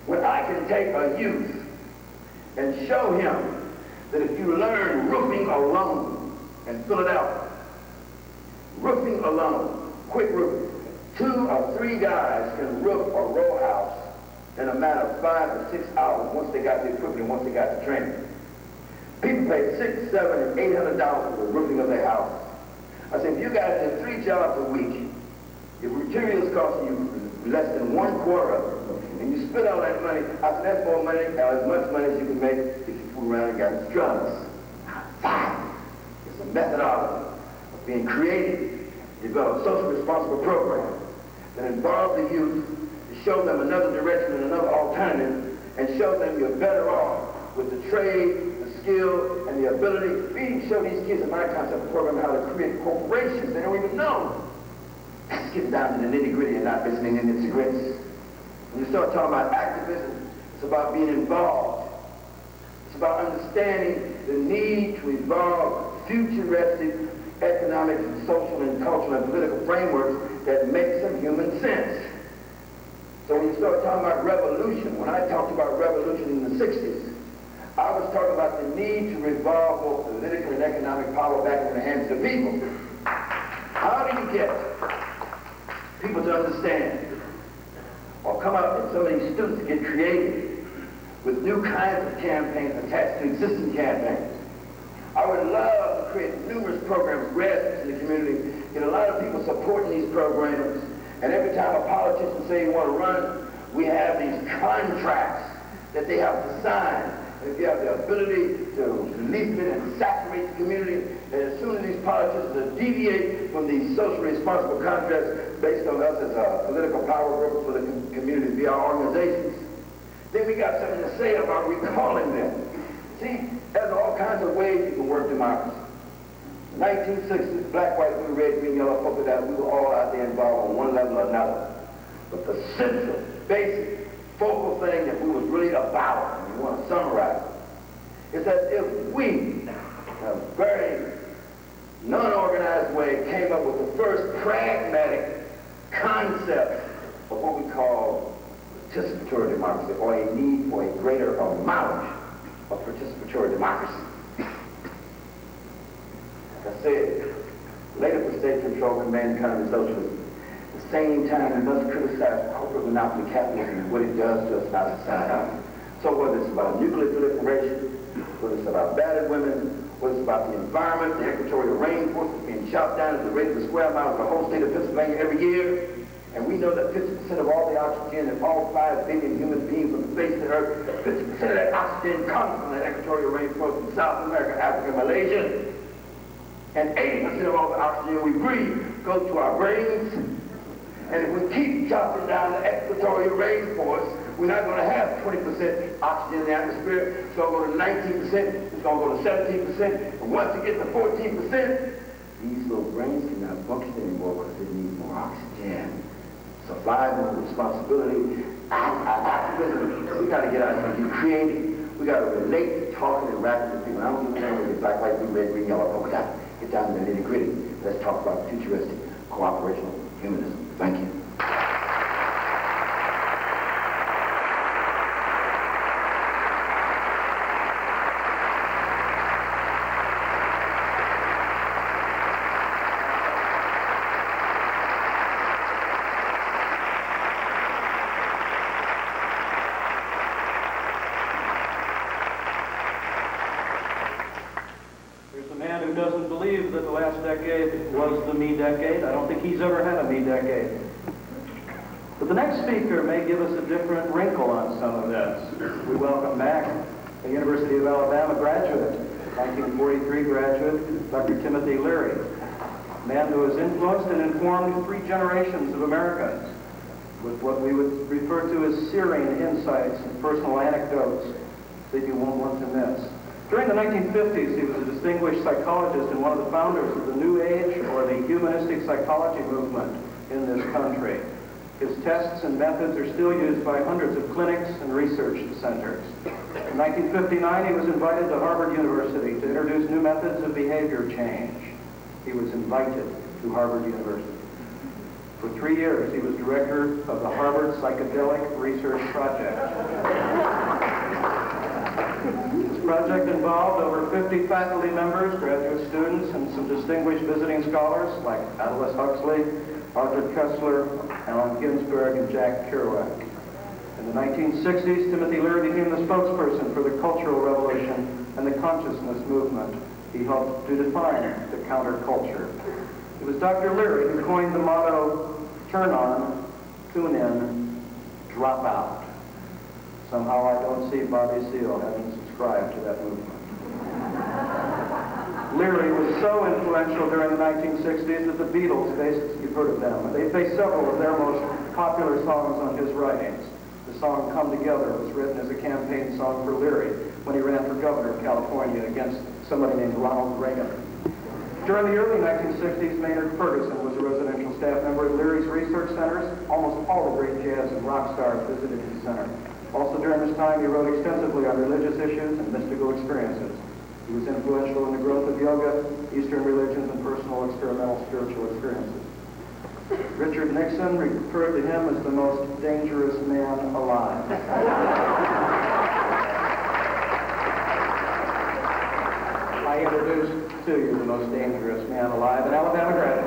When I can take a youth and show him that if you learn roofing alone in Philadelphia, Roofing alone, quick roofing. 2 or 3 guys can roof a row house in a matter of 5 to 6 hours once they got the equipment and once they got the training. People pay $600, $700, and $800 for the roofing of their house. I said, if you guys did 3 jobs a week, if materials cost you less than 1/4 of it, and you spend all that money, I said, that's more money, as much money as you can make if you fool around and got drugs. Fine. It's a methodology of being creative, develop socially responsible programs that involve the youth to show them another direction and another alternative, and show them you're better off with the trade, the skill, and the ability. We even show these kids in my concept program how to create corporations they don't even know. Let's get down to the nitty-gritty and not listening in cigarettes. When you start talking about activism, it's about being involved. It's about understanding the need to evolve futuristic economic, social, and cultural and political frameworks that make some human sense. So when you start talking about revolution, when I talked about revolution in the 60s, I was talking about the need to revolve both political and economic power back in the hands of the people. How do you get people to understand or come up and some of these students get creative with new kinds of campaigns attached to existing campaigns? I would love to create numerous programs, grassroots in the community, get a lot of people supporting these programs, and every time a politician say you want to run, we have these contracts that they have to sign. And if you have the ability to leaflet and saturate the community, and as soon as these politicians deviate from these socially responsible contracts based on us as a political power group for the community via our organizations, then we got something to say about recalling them. See, there's all kinds of ways you can work democracy. 1960s, black, white, blue, red, green, yellow, polka dot, we were all out there involved on one level or another. But the central, basic, focal thing that we was really about, and you want to summarize it, is that if we, in a very non-organized way, came up with the first pragmatic concept of what we call participatory democracy, or a need for a greater amount of participatory democracy. Like I said, later for state control, command, economy, socialism. At the same time, we must criticize corporate monopoly capitalism and what it does to us in our society. So whether it's about nuclear proliferation, whether it's about battered women, whether it's about the environment, the equatorial rainforest being chopped down at the rate of a square mile of the whole state of Pennsylvania every year, and we know that 50% of all the oxygen in all 5 billion human beings on the face of the earth, 50% of that oxygen comes from the equatorial rainforest in South America, Africa, Malaysia. And 80% of all the oxygen we breathe goes to our brains. And if we keep chopping down the equatorial rainforest, we're not going to have 20% oxygen in the atmosphere. It's going to go to 19%. It's going to go to 17%. And once it gets to 14%, these little brains cannot function anymore because they need more oxygen. Survival, responsibility, activism. We got to get out here and be creative. We got to relate to talking and rapping with people. I don't give a damn whether it's black, white, blue, red, green, yellow, polka dot. Get down to the nitty-gritty. Let's talk about futuristic, cooperational humanism. Thank you. Doesn't believe that the last decade was the me decade. I don't think he's ever had a me decade. But the next speaker may give us a different wrinkle on some of this. We welcome back the University of Alabama graduate, 1943 graduate, Dr. Timothy Leary, a man who has influenced and informed 3 generations of Americans with what we would refer to as searing insights and personal anecdotes that you won't want to miss. During the 1950s, he was a distinguished psychologist and one of the founders of the New Age, or the humanistic psychology movement in this country. His tests and methods are still used by hundreds of clinics and research centers. In 1959, he was invited to Harvard University to introduce new methods of behavior change. He was invited to Harvard University. For 3 years, he was director of the Harvard Psychedelic Research Project. project involved over 50 faculty members, graduate students, and some distinguished visiting scholars like Aldous Huxley, Arthur Koestler, Allen Ginsberg, and Jack Kerouac. In the 1960s, Timothy Leary became the spokesperson for the Cultural Revolution and the consciousness movement. He helped to define the counterculture. It was Dr. Leary who coined the motto, turn on, tune in, drop out. Somehow I don't see Bobby Seale having subscribed to that movement. Leary was so influential during the 1960s that the Beatles faced, you've heard of them, they faced several of their most popular songs on his writings. The song Come Together was written as a campaign song for Leary when he ran for governor of California against somebody named Ronald Reagan. During the early 1960s, Maynard Ferguson was a residential staff member at Leary's research centers. Almost all the great jazz and rock stars visited his center. Also during this time, he wrote extensively on religious issues and mystical experiences. He was influential in the growth of yoga, Eastern religions, and personal experimental spiritual experiences. Richard Nixon referred to him as the most dangerous man alive. I introduce to you the most dangerous man alive, an Alabama graduate.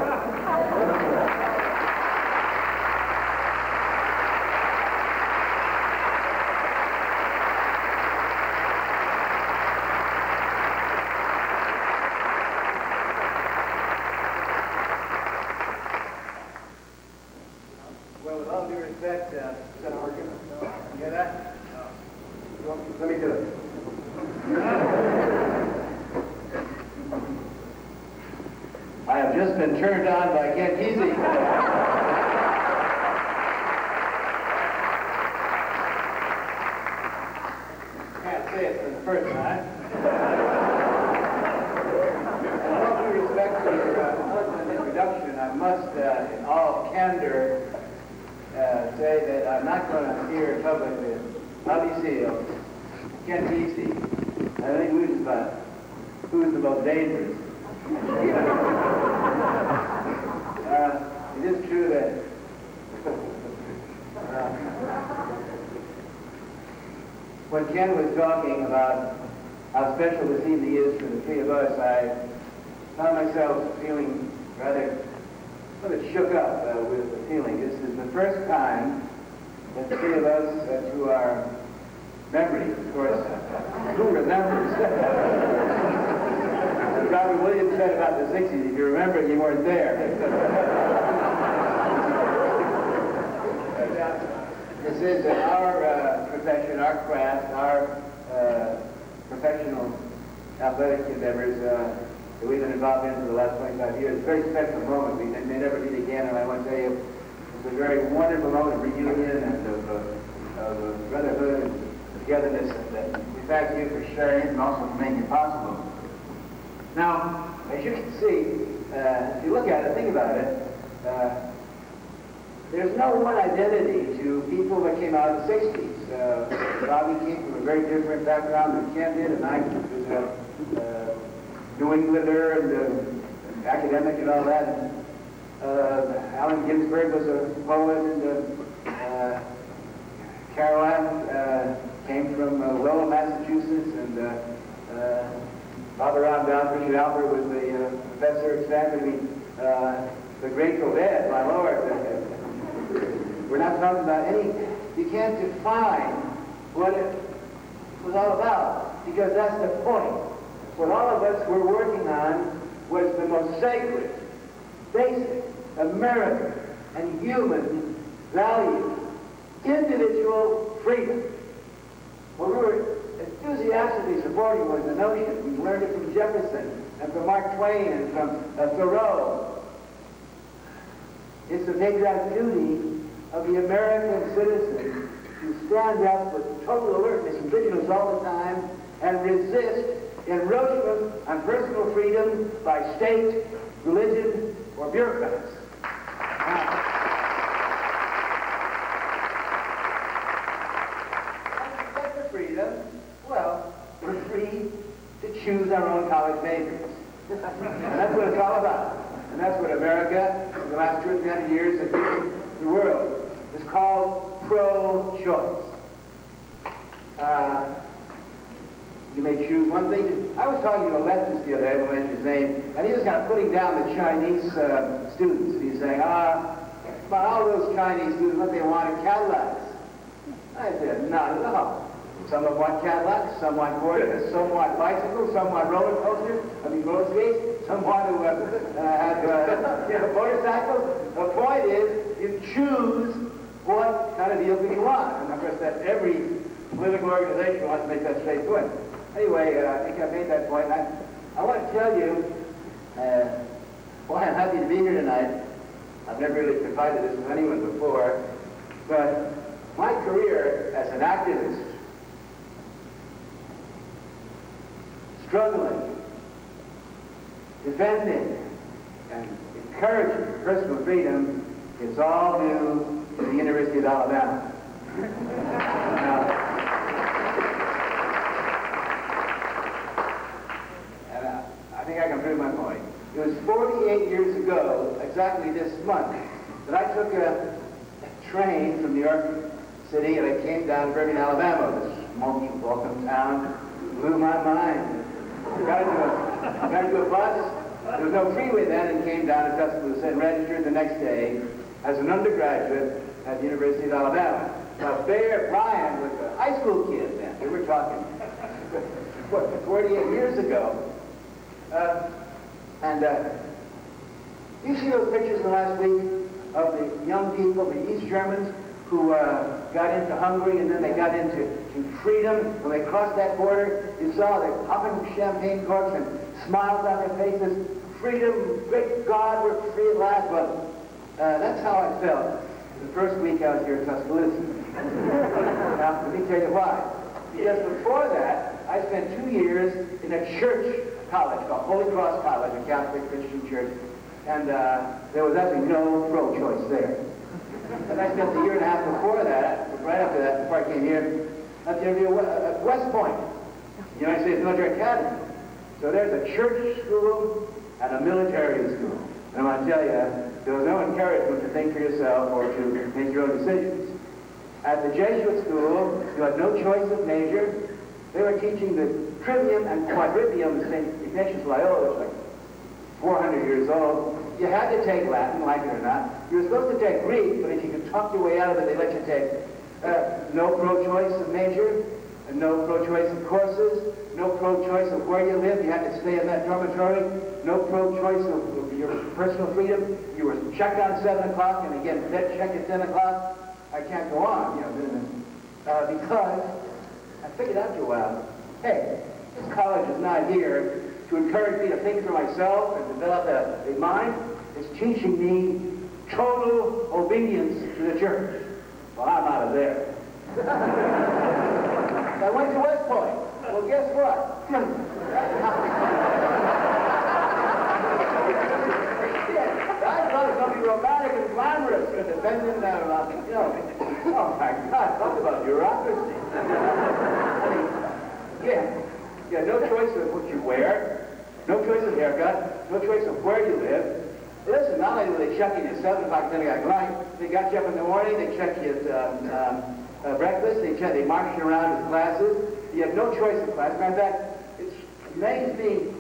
Well, with all due respect, is that an argument? No. You hear that? No. Well, let me do it. I have just been turned on by Kesey. Can't say it for the first time. With all due respect to your introduction, I must, in all candor, say that I'm not going to hear publicly Bobby Seale, Kesey, and any news about who's the most dangerous. It is true that when Ken was talking about how special this evening is for the three of us, I found myself feeling rather shook up with the feeling. This is the first time that the three of us, to our memory, of course, who remembers? As Robert Williams said about the 60s, if you remember it, you weren't there. This is our profession, our craft, our professional athletic endeavors that we've been involved in for the last 25 years. It's a very special moment. We may never meet again, and I want to tell you, it's a very wonderful moment of reunion and of brotherhood and togetherness. And we thank you for sharing it and also for making it possible. Now, as you can see, if you look at it, think about it, there's no one identity to people that came out of the 60s. Bobby came from a very different background than Ken did, and I was a New Englander and academic and all that. And, Allen Ginsberg was a poet, and Caroline came from Lowell, Massachusetts, and Father Ron Down, Richard Alpert was the professor at Stanford. The Grateful Dead, my Lord. We're not talking about any, you can't define what it was all about, because that's the point. What all of us were working on was the most sacred, basic, American, and human value, individual freedom. What we were enthusiastically supporting was the notion, we learned it from Jefferson, and from Mark Twain, and from Thoreau. It's the patriotic duty of the American citizen to stand up with total alertness and vigilance all the time and resist encroachment on personal freedom by state, religion, or bureaucrats. Now, for freedom, well, we're free to choose our own college majors. And that's what it's all about. And that's what America, in the last 200 or 300 years, has given the world. It's called pro-choice. You may choose one thing. I was talking to a leftist the other day, I won't mention his name, and he was kind of putting down the Chinese students. And he's saying, about all those Chinese students, what they want are Cadillacs. I said, not at all. Some of them want Cadillacs, some want Porsches, some want bicycles, some want roller coasters, roller skates, some want to have motorcycles. The point is, you choose what kind of vehicle you want. And of course, that every political organization wants to make that straight point. Anyway, I think I've made that point. I want to tell you why I'm happy to be here tonight. I've never really confided this with anyone before, but my career as an activist, struggling, defending, and encouraging personal freedom, it's all due to the University of Alabama. I think I can prove my point. It was 48 years ago, exactly this month, that I took a train from New York City and I came down to Birmingham, Alabama, this multi-welcome town. Blew my mind. Got into a bus. There was no freeway then, and came down to Tuscaloosa and registered the next day as an undergraduate at the University of Alabama. Now, Brian was a high school kid then. We were talking, 48 years ago. You see those pictures in the last week of the young people, the East Germans, who got into Hungary and then they got into freedom. When they crossed that border, you saw them popping champagne corks and smiles on their faces. Freedom, great God, we're free at last. Well, that's how I felt the first week I was here at Tuscaloosa. Now, let me tell you why. Because before that, I spent 2 years in a church college called Holy Cross College, a Catholic Christian church, and there was actually no pro-choice there. And I spent a year and a half before that, right after that, before I came here, at West Point, United States Military Academy. So there's a church school and a military school. And I want to tell you, there was no encouragement to think for yourself or to make your own decisions. At the Jesuit school, you had no choice of major. They were teaching the trivium and quadrivium of St. Ignatius Loyola, which was like 400 years old. You had to take Latin, like it or not. You were supposed to take Greek, but if you could talk your way out of it, they let you take no pro-choice of major, and no pro-choice of courses, no pro-choice of where you lived. You had to stay in that dormitory. No pro-choice of your personal freedom. You were checked on 7 o'clock, and again, bed check at 10 o'clock. I can't go on, because I figured out to a while, hey, this college is not here to encourage me to think for myself and develop a mind. It's teaching me total obedience to the church. Well, I'm out of there. I went to West Point. Well, guess what? I thought it was going to be romantic and glamorous and defending, oh my God, talk about bureaucracy. Yeah, no choice of what you wear, no choice of haircut, no choice of where you live. Listen, not only do they check you at 7 o'clock, 10 o'clock at night, they got you up in the morning, they check you at breakfast, they march you around in classes. You have no choice of class. Matter of fact, it's amazing me,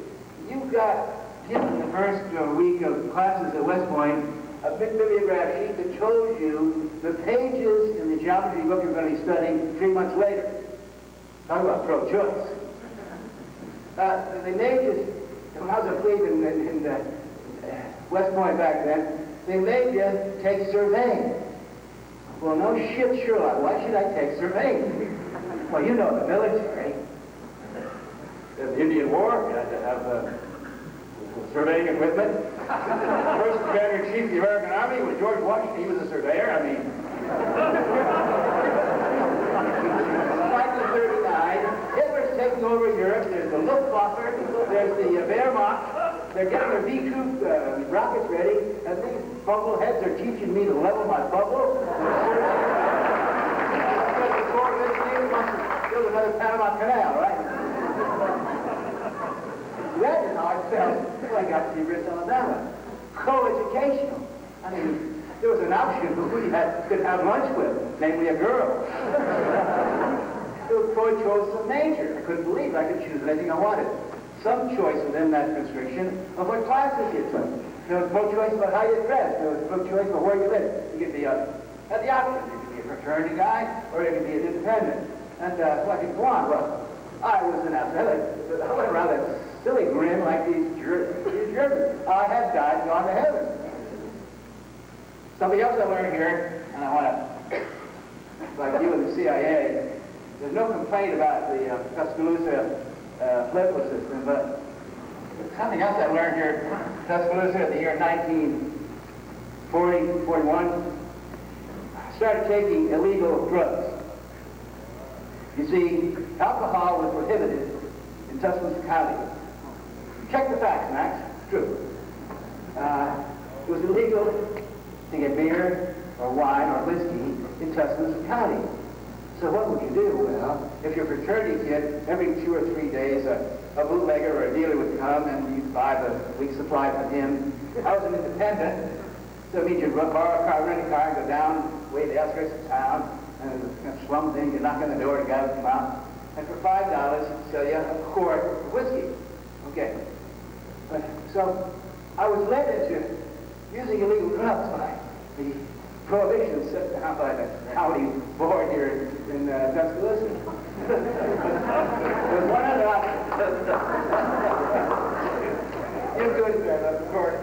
you got given the first week of classes at West Point a big bibliograph sheet that told you the pages in the geometry book you're going to be studying 3 months later. Talk about pro-choice. They made you, when I was a plebe in West Point back then, they made you take surveying. Well, no shit, Sherlock. Why should I take surveying? Well, you know the military. The Indian War, you had to have surveying equipment. First commander-in-chief of the American Army was George Washington. He was a surveyor. I mean, 1939, Hitler's taking over Europe. There's the Luftwaffe. There's the Wehrmacht. They're getting their V-2 rockets ready, and these bubble heads are teaching me to level my bubble. Build another Panama Canal, right? That is how I felt when I got to the University of Alabama. Co-educational. I mean, there was an option who we could have lunch with, namely a girl. There absolute pro-choice of nature. I couldn't believe I could choose anything I wanted. Some choice within that constriction of what classes you took. There was pro-choice about how you dress. There was pro-choice about where you live. You could be at the option. You could be a fraternity guy, or you could be an independent. And so I could go on. Well, I was an athlete. I went around that silly grin like these Germans. I had died and gone to heaven. Something else I learned here, and I want to, like you in the CIA, there's no complaint about the Tuscaloosa political system, but something else I learned here, Tuscaloosa in the year 1940, 41, started taking illegal drugs. You see, alcohol was prohibited in Tuscaloosa County. Check the facts, Max. It's true. It was illegal to get beer or wine or whiskey in Tuscaloosa County. So what would you do? Well, if your fraternity kid, every 2 or 3 days, a bootlegger or a dealer would come and you'd buy the week's supply from him. I was an independent, so it means you'd borrow a car, rent a car, and go down, way to the outskirts of town, and it was a slum thing, you knock on the door, the guy would come out, and for $5, he'd sell you a quart of whiskey. Okay. So I was led into using illegal drugs by the prohibition set down by the county board here in Tuscaloosa. There's one other option. You're good at that, of course.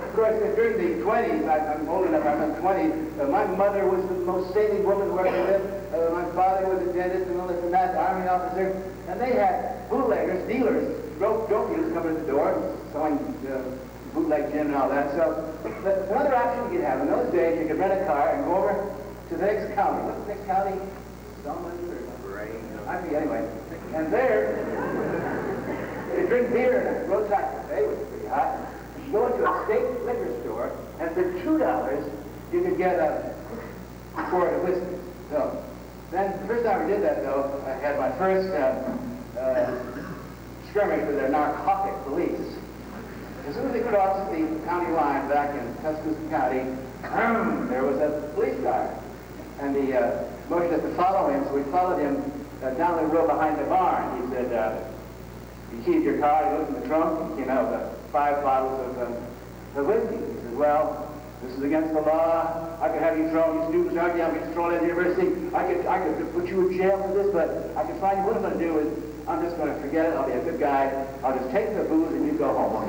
Of course, during the 20s, I'm old enough, I'm in the 20s, my mother was the most saving woman where I lived. My father was a dentist and all this and that, army officer, and they had bootleggers, dealers, dope dealers coming to the door, selling bootleg gin and all that. So, but another option you could have in those days, you could rent a car and go over to the next county. What's the next county? Someone or I forget anyway. And there, you drink beer in a roadside cafe, which is pretty hot. You go into a state liquor store, and for $2, you could get a quart of whiskey. So, then the first time I did that, though, I had my first skirmish with the narcotic police. As soon as they crossed the county line back in Tuscaloosa County, there was a police car. And the motioned us to follow him, so we followed him down the road behind the barn. He said, you keyed your car, he looked in the trunk, and came out with 5 bottles of whiskey. He said, well, this is against the law. I could have you thrown, you students aren't you? I'm going to throw out of the university. I could put you in jail for this, but I can find you. What I'm going to do is, I'm just going to forget it. I'll be a good guy. I'll just take the booze and you go home.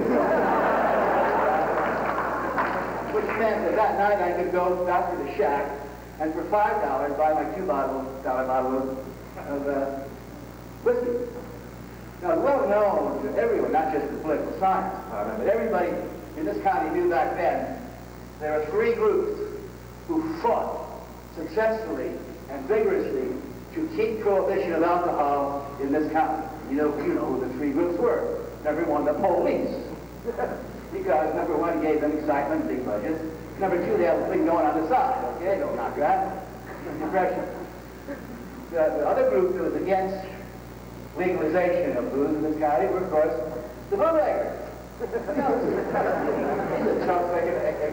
Which meant that that night I could go back to the shack and for $5 buy my $2 bottle of whiskey. Now, well known to everyone, not just the political science department, but everybody in this county knew back then, there were 3 groups who fought successfully and vigorously to keep prohibition of alcohol in this county. You know who the 3 groups were. Number 1, the police. Because number 1 gave them excitement, big budgets. Number 2, they had a thing going on the side. Okay, don't knock that. Depression. The other group that was against legalization of booze in this county were, of course, the bootleggers. Trump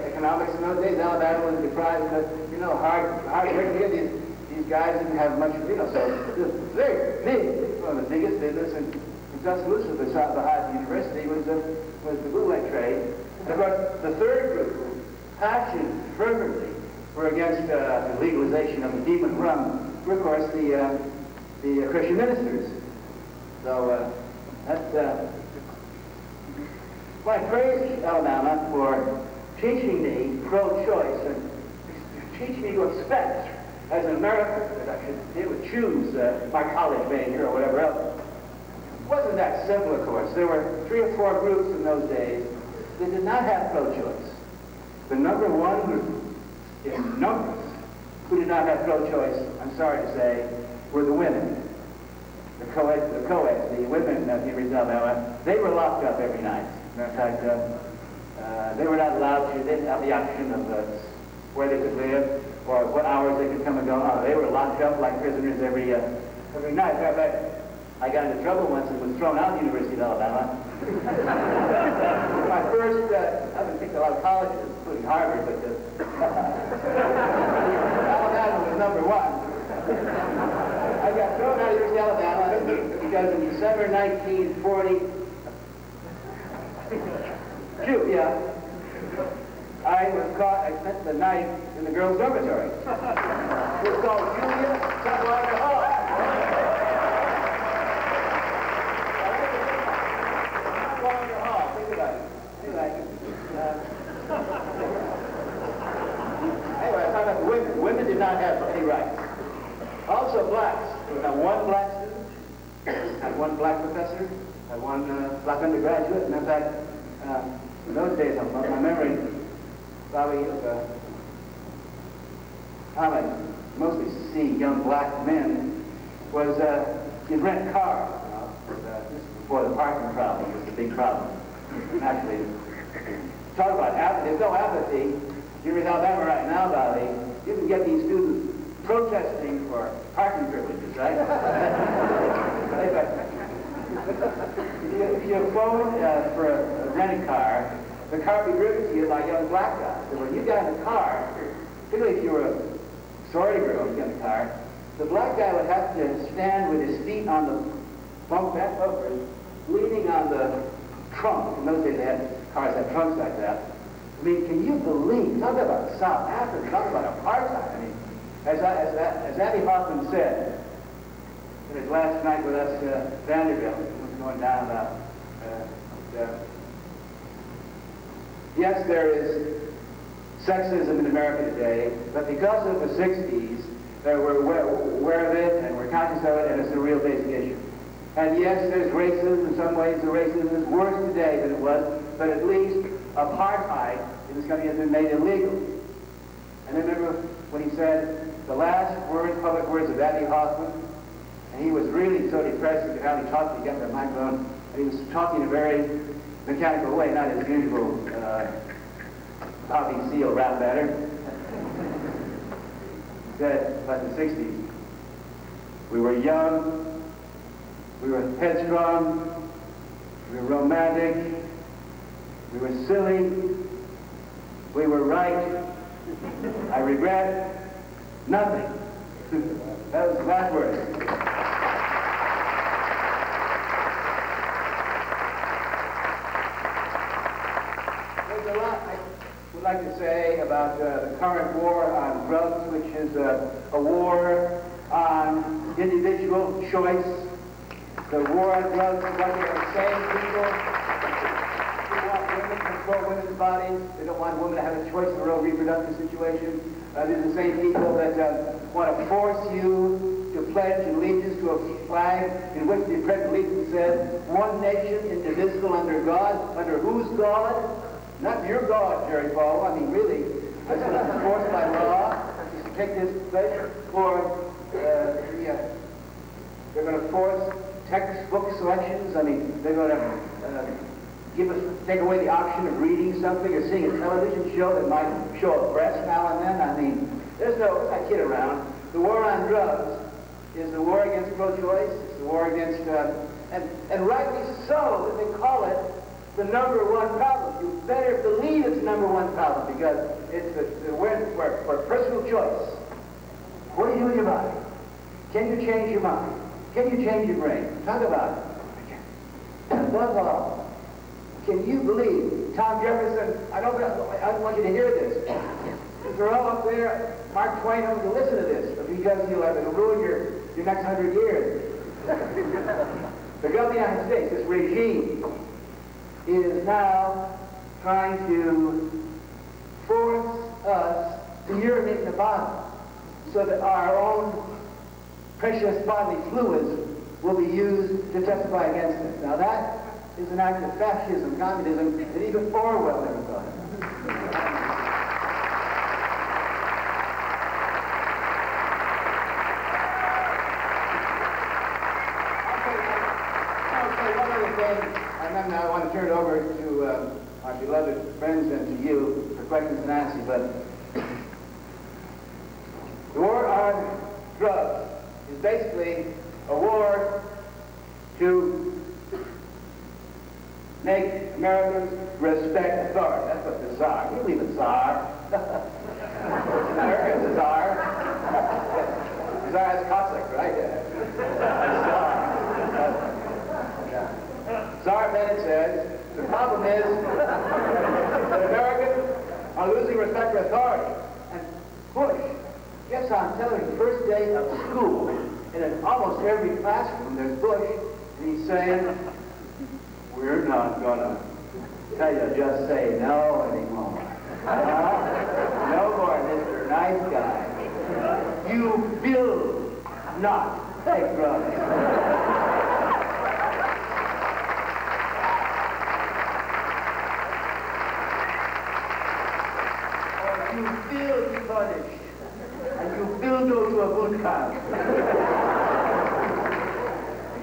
economics in those days, Alabama was deprived of, hard work here. These guys didn't have much, so it was very big. One of the biggest business in Tuscaloosa, besides the highest university, was the bootleg trade. And of course, the third group, passionately, fervently, were against the legalization of the demon rum, were, of course, the Christian ministers. So that's I praise Alabama for teaching me pro-choice and teaching me to expect, as an American, that I should be able to choose my college major or whatever else. It wasn't that simple, of course. There were 3 or 4 groups in those days that did not have pro-choice. The number 1 group, in numbers, who did not have pro-choice, I'm sorry to say, were the women. The co-eds, the women of the University of Alabama, they were locked up every night. Matter of fact, they were not allowed to, they didn't have the option of where they could live or what hours they could come and go. No, they were locked up like prisoners every night. Matter of fact, I got into trouble once and was thrown out of the University of Alabama. My first, I haven't picked a lot of colleges, including Harvard, but Alabama was number 1. I got thrown out of University of Alabama because in December 1940, I was caught. I spent the night in the girls' dormitory. It was called Julia Sunwater Hall. Sunwater Hall. Think about it. Anyway, I found out the women. Women did not have any rights. Also, blacks. There was not one black student, had one black professor, had one black undergraduate, and in fact, in those days, my memory, probably how I mostly see young black men was you'd rent cars. This is before the parking problem was a big problem. Actually, talk about apathy. There's no apathy. You're in Alabama right now, Valley. You can get these students protesting for parking privileges, right? If you phone for a rented car, the car will be driven to you by young black guys. So when you got in the car, particularly if you were a sorority girl, you got in the car, the black guy would have to stand with his feet on the bunk back over, leaning on the trunk. In those days, they had cars that had trunks like that. I mean, can you believe? Talk about South Africa. Talk about apartheid. I mean, as Abby Hoffman said in his last night with us, Vanderbilt, it was going down about. Yes, there is sexism in America today, but because of the 60s, we're aware of it and we're conscious of it, and it's a real basic issue. And yes, there's racism. In some ways, the racism is worse today than it was, but at least apartheid in this country has been made illegal. And I remember when he said the last words, public words of Abby Hoffman, and he was really so depressed he could hardly talk to get the microphone, and he was talking in a very mechanical way, not his usual Seale rap batter. He said about the 60s, we were young, we were headstrong, we were romantic, we were silly, we were right, I regret nothing. That was the last word. There's a lot I would like to say about the current war on drugs, which is a war on individual choice. The war on drugs is what the same people who want women to control women's bodies. They don't want women to have a choice in their own reproductive situation. These are the same people that want to force you to pledge allegiance to a flag in which the Pledge of Allegiance says, one nation indivisible under God. Under whose God? Not your God, Jerry Falwell. I mean, really, that's what is enforced by law. Is to take this pledge for, they're going to force textbook selections. I mean, they're going to take away the option of reading something or seeing a television show that might show a breast now and then. I mean, let's not kid around. The war on drugs is the war against pro-choice. It's the war against, and rightly so, that they call it the #1 problem. You better believe it's the #1 problem because it's for personal choice. What do you do with your body? Can you change your mind? Can you change your brain? Talk about it. Above all, can you believe Tom Jefferson? I don't want you to hear this. They're all up there. Mark Twain wants to listen to this because it'll ruin your next 100 years. The government of the United States, this regime, is now trying to force us to urinate in the bottle so that our own precious bodily fluids will be used to testify against us. Now that is an act of fascism, communism, that even Orwell never thought of. I'll say one other thing, and then I want to turn it over to our beloved friends and to you for questions and answers, but the war on drugs is basically a war to make Americans respect authority. That's what the Tsar. You believe the Tsar. America's the Tsar. Czar has Cossacks, right? Czar Bennett says, the problem is that Americans are losing respect for authority. And Bush gets on television first day of school, and in almost every classroom there's Bush, and he's saying, we're not gonna tell you just say no anymore. No more, Mr. Nice Guy. You will not take drugs. Or you will be punished. And you will go to a boot camp.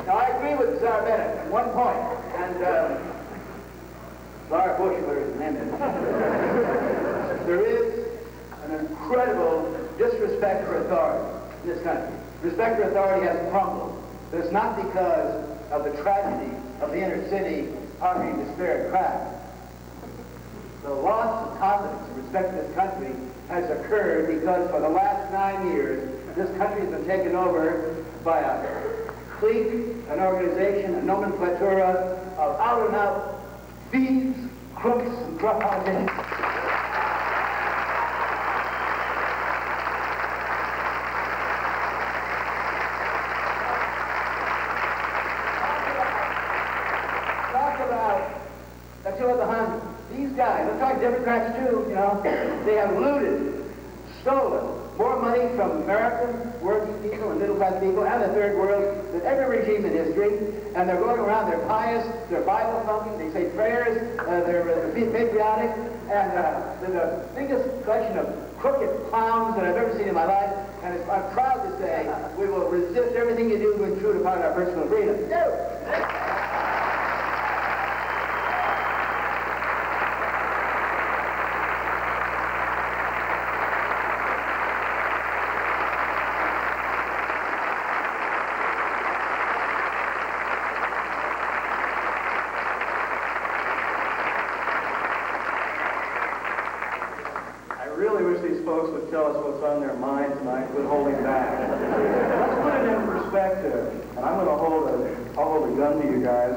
Now, I agree with Czar Bennett at one point, and Czar Bush, whatever his name is. There is an incredible disrespect for authority in this country. Respect for authority has crumbled. But it's not because of the tragedy of the inner city poverty, despair, and crime. The loss of confidence and respect for this country has occurred because for the last 9 years, this country has been taken over by a clique, an organization, a nomenclatura of out-and-out thieves, crooks, and drop-out These guys, I'm talking Democrats too, you know, they have looted, stolen more money from American working people and middle-class people and the third world than every regime in history. And they're going around, they're pious, they're Bible-thumping, they say prayers, they're patriotic, and they're the biggest collection of crooked clowns that I've ever seen in my life. And I'm proud to say we will resist everything you do to intrude upon our personal freedom. Would tell us what's on their minds and I quit holding back. Let's put it in perspective. And I'm going to hold a gun to you guys.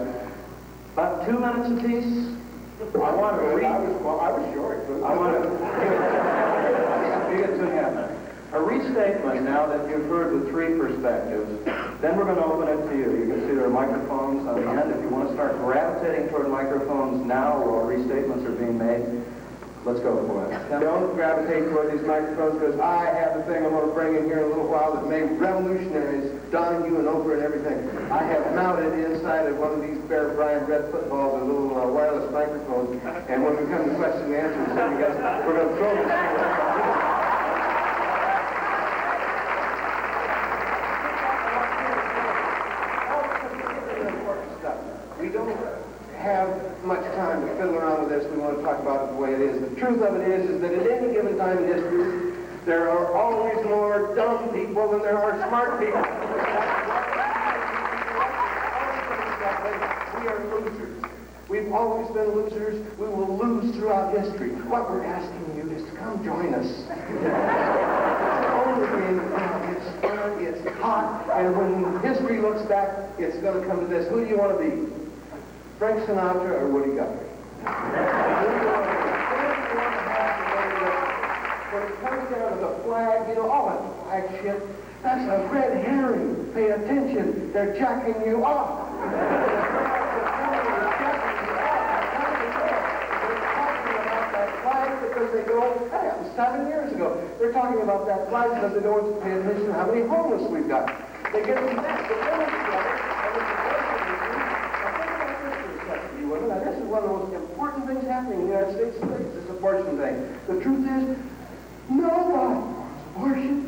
About 2 minutes apiece. I want to read. I was short. I want to give it to him. A restatement now that you've heard the three perspectives. Then we're going to open it to you. You can see there are microphones on the end. If you want to start gravitating toward microphones now while restatements are being made, let's go for it. Don't gravitate toward these microphones because I have the thing I'm going to bring in here in a little while that made revolutionaries, Donahue and Oprah and everything. I have mounted inside of one of these Bear Bryant red footballs a little wireless microphone, and when we come to question and answers, we're going to throw this thing. We don't have much time to fiddle around with this. We want to talk about it the way it is. The truth of it is that at any given time in history, there are always more dumb people than there are smart people. We are losers. We've always been losers. We will lose throughout history. What we're asking you is to come join us. It's only game of fun. It's fun. It's hot. And when history looks back, it's going to come to this. Who do you want to be? Frank Sinatra or Woody Guthrie? When it comes down to the flag, you know, all that flag shit, that's a red herring. Pay attention. They're jacking you off. They're talking about that flag because they go, hey, that was 7 years ago. They're talking about that flag because they don't want to pay attention to how many homeless we've got. They get them back. Now, this is one of the most important things happening in the United States today, this abortion thing. The truth is, nobody wants abortion.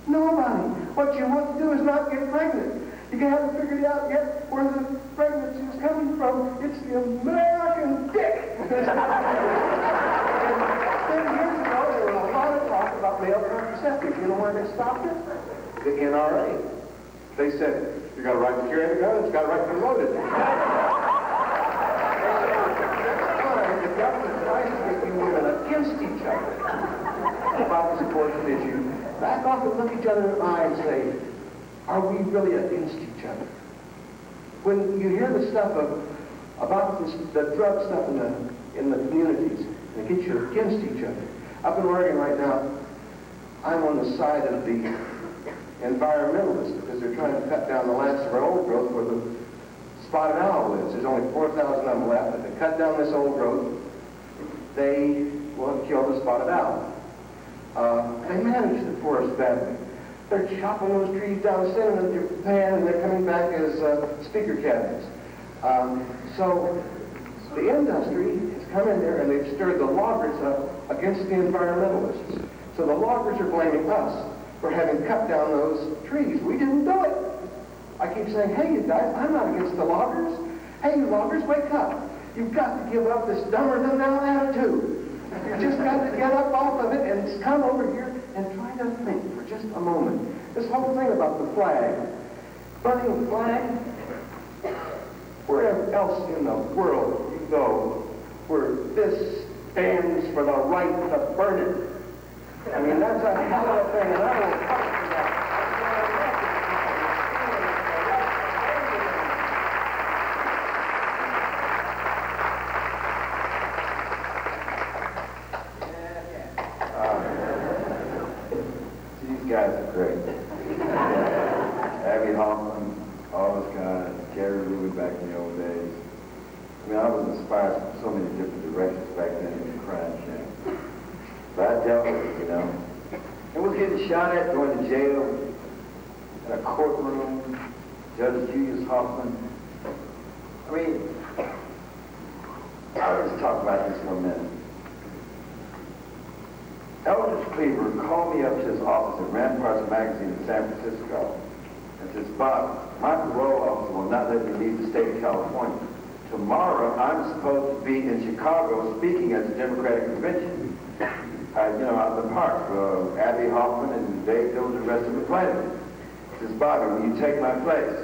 Nobody. What you want to do is not get pregnant. You haven't figured out yet where the pregnancy is coming from. It's the American dick. 10 years ago, there was a lot of talk about male contraceptives. You know why they stopped it? The NRA. They said, you got a right to carry the gun, it's got a right to be loaded. The government tries to get you women against each other about this abortion issue. Back off and look each other in the eye and say, are we really against each other? When you hear the stuff about the drug stuff in the communities, and it gets you against each other. Up in Oregon right now, I'm on the side of the environmentalists because they're trying to cut down the last of our old growth where the spotted owl lives. There's only 4,000 of them left. If they cut down this old growth, they will kill the spotted owl. They manage the forest badly. They're chopping those trees down, sending them to Japan, and they're coming back as speaker cabinets. So the industry has come in there and they've stirred the loggers up against the environmentalists. So the loggers are blaming us for having cut down those trees. We didn't do it. I keep saying, hey, you guys, I'm not against the loggers. Hey, you loggers, wake up. You've got to give up this dumber-than-thou attitude. You've just got to get up off of it and come over here and try to think for just a moment. This whole thing about the flag, burning the flag, where else in the world you go where this stands for the right to burn it? I mean, that's a hell of a thing, and I will fight for that. These guys are great. Abby Hoffman, all those guys, Jerry Leary back in the old days. I mean, I was inspired from so many different directions back then in the crime camp. But I dealt with it, you know. It was getting shot at, going to jail, in a courtroom, Judge Julius Hoffman. I mean, I'll just talk about this for a minute. Eldridge Cleaver called me up to his office at Ramparts Magazine in San Francisco and says, Bob, my parole officer will not let me leave the state of California. Tomorrow, I'm supposed to be in Chicago speaking at the Democratic Convention. Out in the park for Abby Hoffman and Dave Dills and the rest of the planet. He says, Bobby, will you take my place?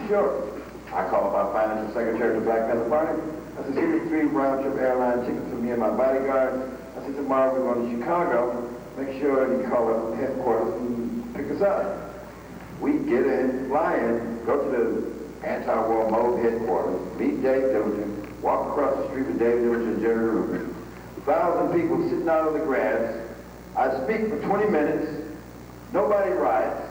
Sure. I call up our financial secretary of the Black Panther Party. I said, give me 3 round-trip airline tickets for me and my bodyguards. I said, tomorrow we're going to Chicago. Make sure you call up headquarters and pick us up. We get in, fly in, go to the anti-war mode headquarters, meet Dave Dills, walk across the street with Dave Dills and Jerry Rubin. 1,000 people sitting out on the grass. I speak for 20 minutes. Nobody riots.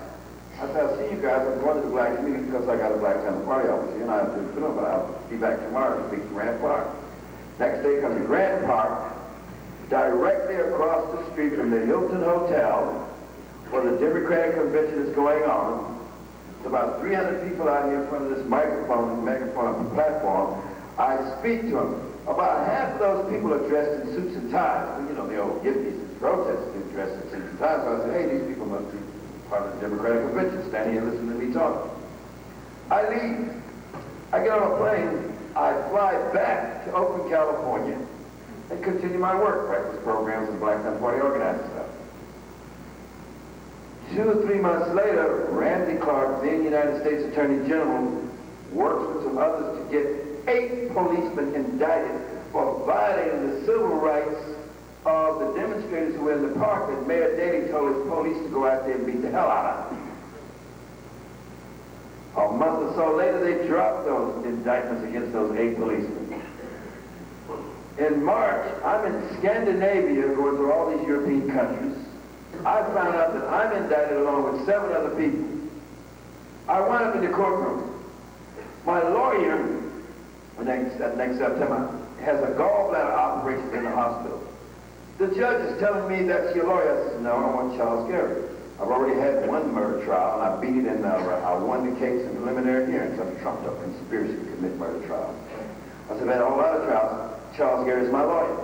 I said, I'll see you guys. I'm going to the black community because I got a Black Panther Party office here, and I have to put on, but I'll be back tomorrow to speak to Grant Park. Next day comes to Grant Park, directly across the street from the Hilton Hotel, where the Democratic Convention is going on. It's about 300 people out here in front of this megaphone platform. I speak to them. About half of those people are dressed in suits and ties. Well, you know, the old hippies and protesters are dressed in suits and ties. So I said, hey, these people must be part of the Democratic Convention, standing here listening to me talk. I leave. I get on a plane. I fly back to Oakland, California, and continue my work, practice programs and Black Panther Party organizing stuff. 2 or 3 months later, Randy Clark, then United States Attorney General, works with some others to get 8 policemen indicted for violating the civil rights of the demonstrators who were in the park that Mayor Daley told his police to go out there and beat the hell out of. A month or so later, they dropped those indictments against those 8 policemen. In March, I'm in Scandinavia going through all these European countries. I found out that I'm indicted along with 7 other people. I wound up in the courtroom. My lawyer, next September, has a gallbladder operation in the hospital. The judge is telling me that's your lawyer. I said, no, I want Charles Gary. I've already had 1 murder trial, and I beat it, and I won the case in preliminary hearings on a trumped-up conspiracy to commit murder trial. I said, I've had a whole lot of trials. Charles Gary is my lawyer.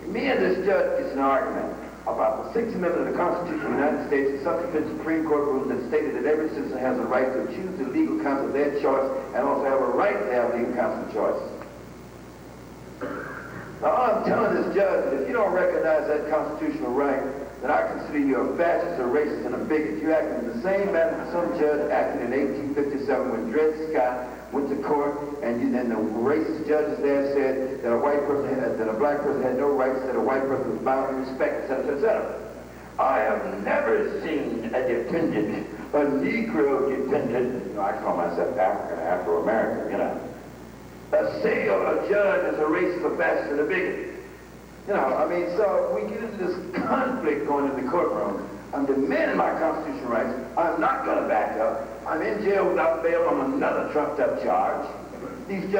Me and this judge gets an argument about the 6th Amendment of the Constitution of the United States, a subsequent Supreme Court ruling that stated that every citizen has a right to choose the legal counsel of their choice and also have a right to have legal counsel of choice. Now, I'm telling this judge that if you don't recognize that constitutional right, then I consider you a fascist, a racist, and a bigot. You acted in the same manner that some judge acted in 1857 when Dred Scott went to court, and the racist judges there said that a black person had no rights, that a white person was bound to respect, etc., etc. I have never seen a defendant a Negro dependent, I call myself African, Afro-American, A Seale, a judge, is a racist, a fascist, and a bigot. So we get into this conflict going in the courtroom. I'm demanding my constitutional rights. I'm not going to back up. I'm in jail without bail on another trumped-up charge. These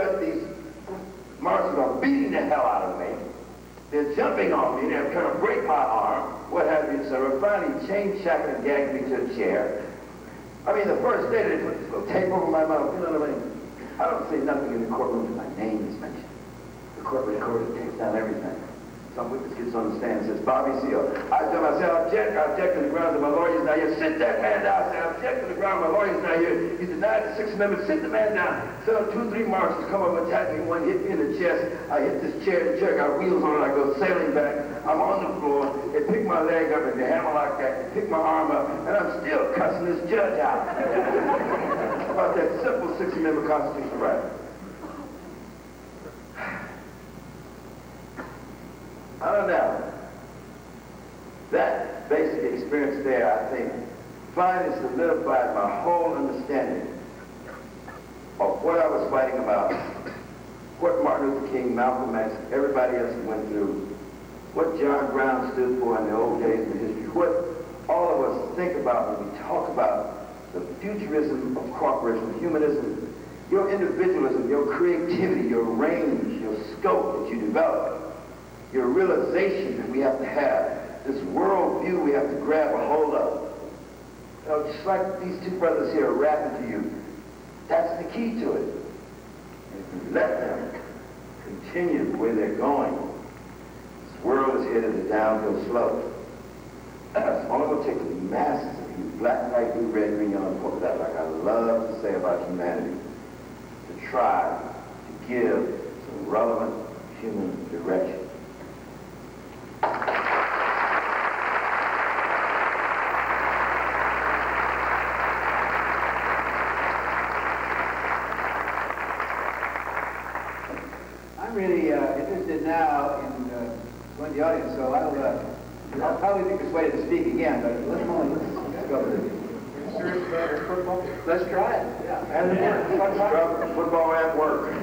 marshals are beating the hell out of me. They're jumping on me. They're trying to break my arm. What have you, sir? Finally, chain shackled and gagged me to a chair. The first day they put this little tape over my mouth. I don't say nothing in the courtroom until my name is mentioned. The court recorder takes down everything. Some witness gets on the stand and says, Bobby Seale. I tell myself, I object to the grounds that my lawyer is not here. Sit that man down. I say, I object to the ground my lawyer is not here. He's denied the Sixth Amendment. Sit the man down. So 2 or 3 marshals come up and attack me. One hit me in the chest. I hit this chair. The chair got wheels on it. I go sailing back. I'm on the floor. They pick my leg up and they hammer like that. They pick my arm up. And I'm still cussing this judge out. About that simple Sixth Amendment constitutional right. I don't know. That basic experience there, I think, finally solidified my whole understanding of what I was fighting about, what Martin Luther King, Malcolm X, everybody else went through, what John Brown stood for in the old days of history, what all of us think about when we talk about the futurism of cooperation, humanism, your individualism, your creativity, your range, your scope that you develop. Your realization that we have to have, this world view we have to grab a hold of. Just like these 2 brothers here are rapping to you, that's the key to it. And if you let them continue the way they're going, this world is headed a downhill slope. It's only going to take the masses of you, black, white, blue, red, green, yellow, and polka dot, like I love to say about humanity, to try to give some relevant human direction. I'm really interested now in going to the audience, so I'll probably be persuaded to speak again, but let's go with it. Serious about your football? Let's try it. Yeah. And football at work.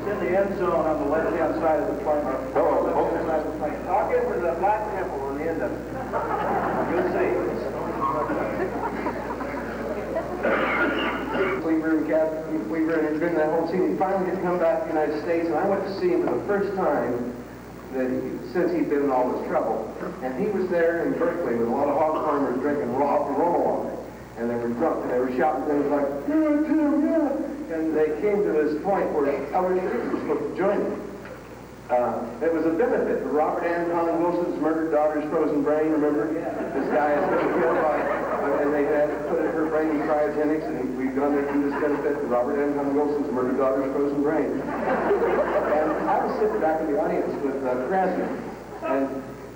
It's in the end zone on the left-hand side of the plane. Left-hand side of the plane. Talk into the black temple on the end of it. You'll see. Cleaver and Captain Cleaver, and been that whole team. He finally had come back to the United States, and I went to see him for the first time since he'd been in all this trouble. And he was there in Berkeley with a lot of hog farmers drinking rock and roll on it. And they were drunk, and they were shouting things like, "Yeah, Tim, yeah!" And they came to this point where our neighbors were supposed to join them. It was a benefit for Robert Anton Wilson's murdered daughter's frozen brain, remember? This guy has been killed and they had put her brain in cryogenics, and we've gone there to this benefit for Robert Anton Wilson's murdered daughter's frozen brain. And I was sitting back in the audience with Krasner, and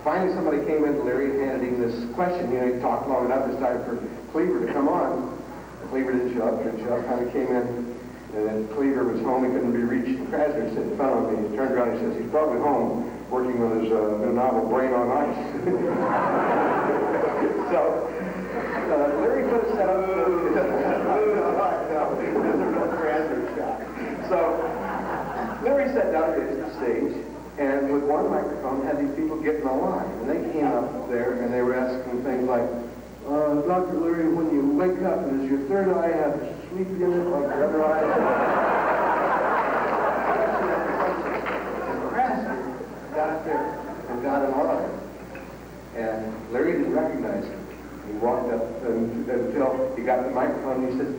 finally somebody came in to Leary and handed him this question. He talked long enough, it's time for Cleaver to come on. Cleaver didn't show up, kind of came in. And then Cleaver was home, he couldn't be reached. And Krasner sat in front of me. He turned around and he says, he's probably home working on his new novel, Brain on Ice. So, Leary could have set up there's a real Krasner shot. So, Leary sat down at the stage, and with one microphone had these people get in a line. And they came up there, and they were asking things like, Dr. Leary, when you wake up, does your third eye have sleep in it like your other eye? And Krasner got up there and got in line. And Leary didn't recognize him. He walked up until he got the microphone and he said,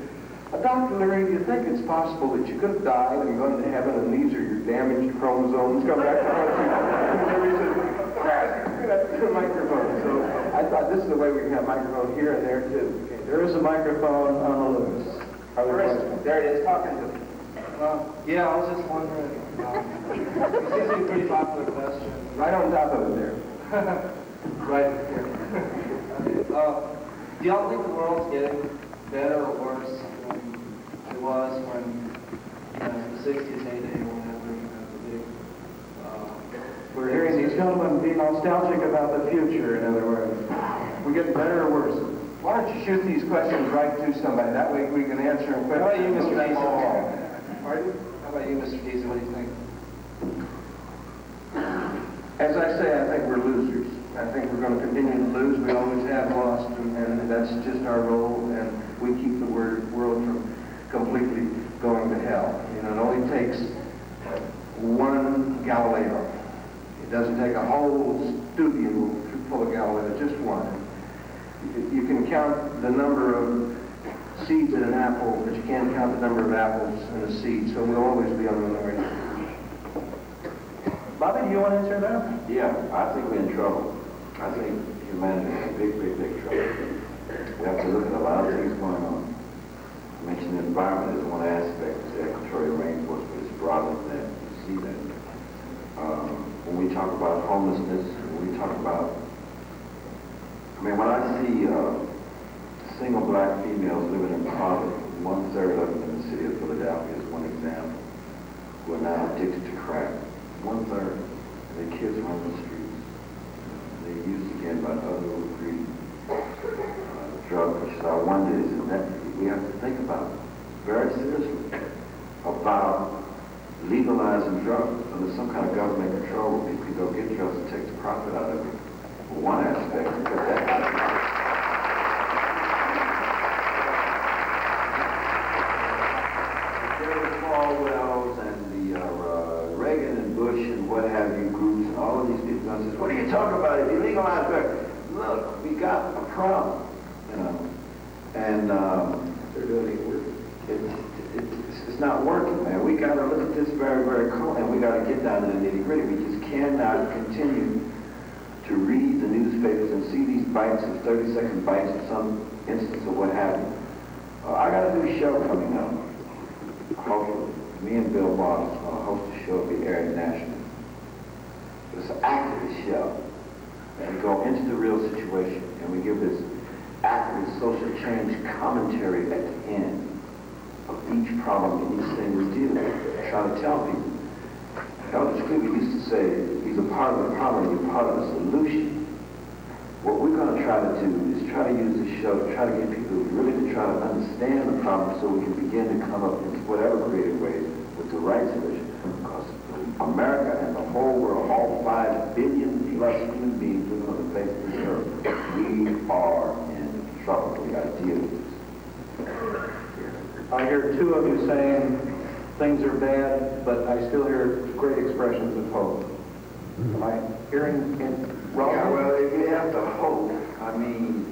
Dr. Leary, do you think it's possible that you could have died and gone to heaven and these are your damaged chromosomes come back to life? And Leary said, Krasner, that's the microphone. So I thought this is the way we can have microphone here and there too. Okay, there is a microphone on the loose. There it is, talking to me. Yeah, I was just wondering. It seems to be a pretty popular question. Right on top of it there. Right here. Do y'all think the world's getting better or worse than it was when the 60s heyday or whatever, We're hearing these gentlemen be nostalgic about the future, in other words. We're getting better or worse? Why don't you shoot these questions right to somebody? That way we can answer them quickly. How about you, Mr. Kesey? Pardon? How about you, Mr. Kesey? What do you think? As I say, I think we're losers. I think we're going to continue to lose. We always have lost, and that's just our role, and we keep the world from completely going to hell. You know, it only takes one Galileo. It doesn't take a whole studio full of Galileo, just one. You can count the number of seeds in an apple, but you can't count the number of apples in a seed, so we'll always be on the minority. Bobby, do you want to answer that? Yeah, I think we're in trouble. I think humanity is in big, big, big trouble. We have to look at a lot of things going on. I mentioned the environment is one aspect, the equatorial rainforest, but it's broader than that. You see that. When we talk about homelessness, when we talk about, I mean, when I see single black females living in poverty, 1/3 of them in the city of Philadelphia is one example, who are now addicted to crack. 1/3. And their kids run the streets. They're used again by other greedy drug pushers. I wonder is that we have to think about very seriously about legalizing drugs under some kind of government control where people can go get drugs and take the profit out of it. One aspect, because that Falwells and the Reagan and Bush and what have you groups and all of these people says, what are you talking about? If you legalize drugs, look, we got a problem, you know, and it's not working, man. We got to look at this very, very cool, and we got to get down to the nitty-gritty. We just cannot continue to read the newspapers and see these bites of 30-second bites of some instance of what happened. I got a new show coming up. Hopefully, me and Bill Barnes are going to host a show at the Area National. It's an activist show. And we go into the real situation, and we give this activist social change commentary at the end of each problem that each thing we deal with. Try to tell people. Elder Cleveland used to say, he's a part of the problem, you're part of the solution. What we're going to try to do is try to use this show to try to get people really to try to understand the problem so we can begin to come up with whatever creative ways with the right solution. Because America and the whole world, all 5 billion plus human beings living on the face of this earth, we are in trouble. We got to deal with this. I hear 2 of you saying things are bad, but I still hear great expressions of hope. Am I hearing wrong? Yeah, well, if you have to hope, I mean,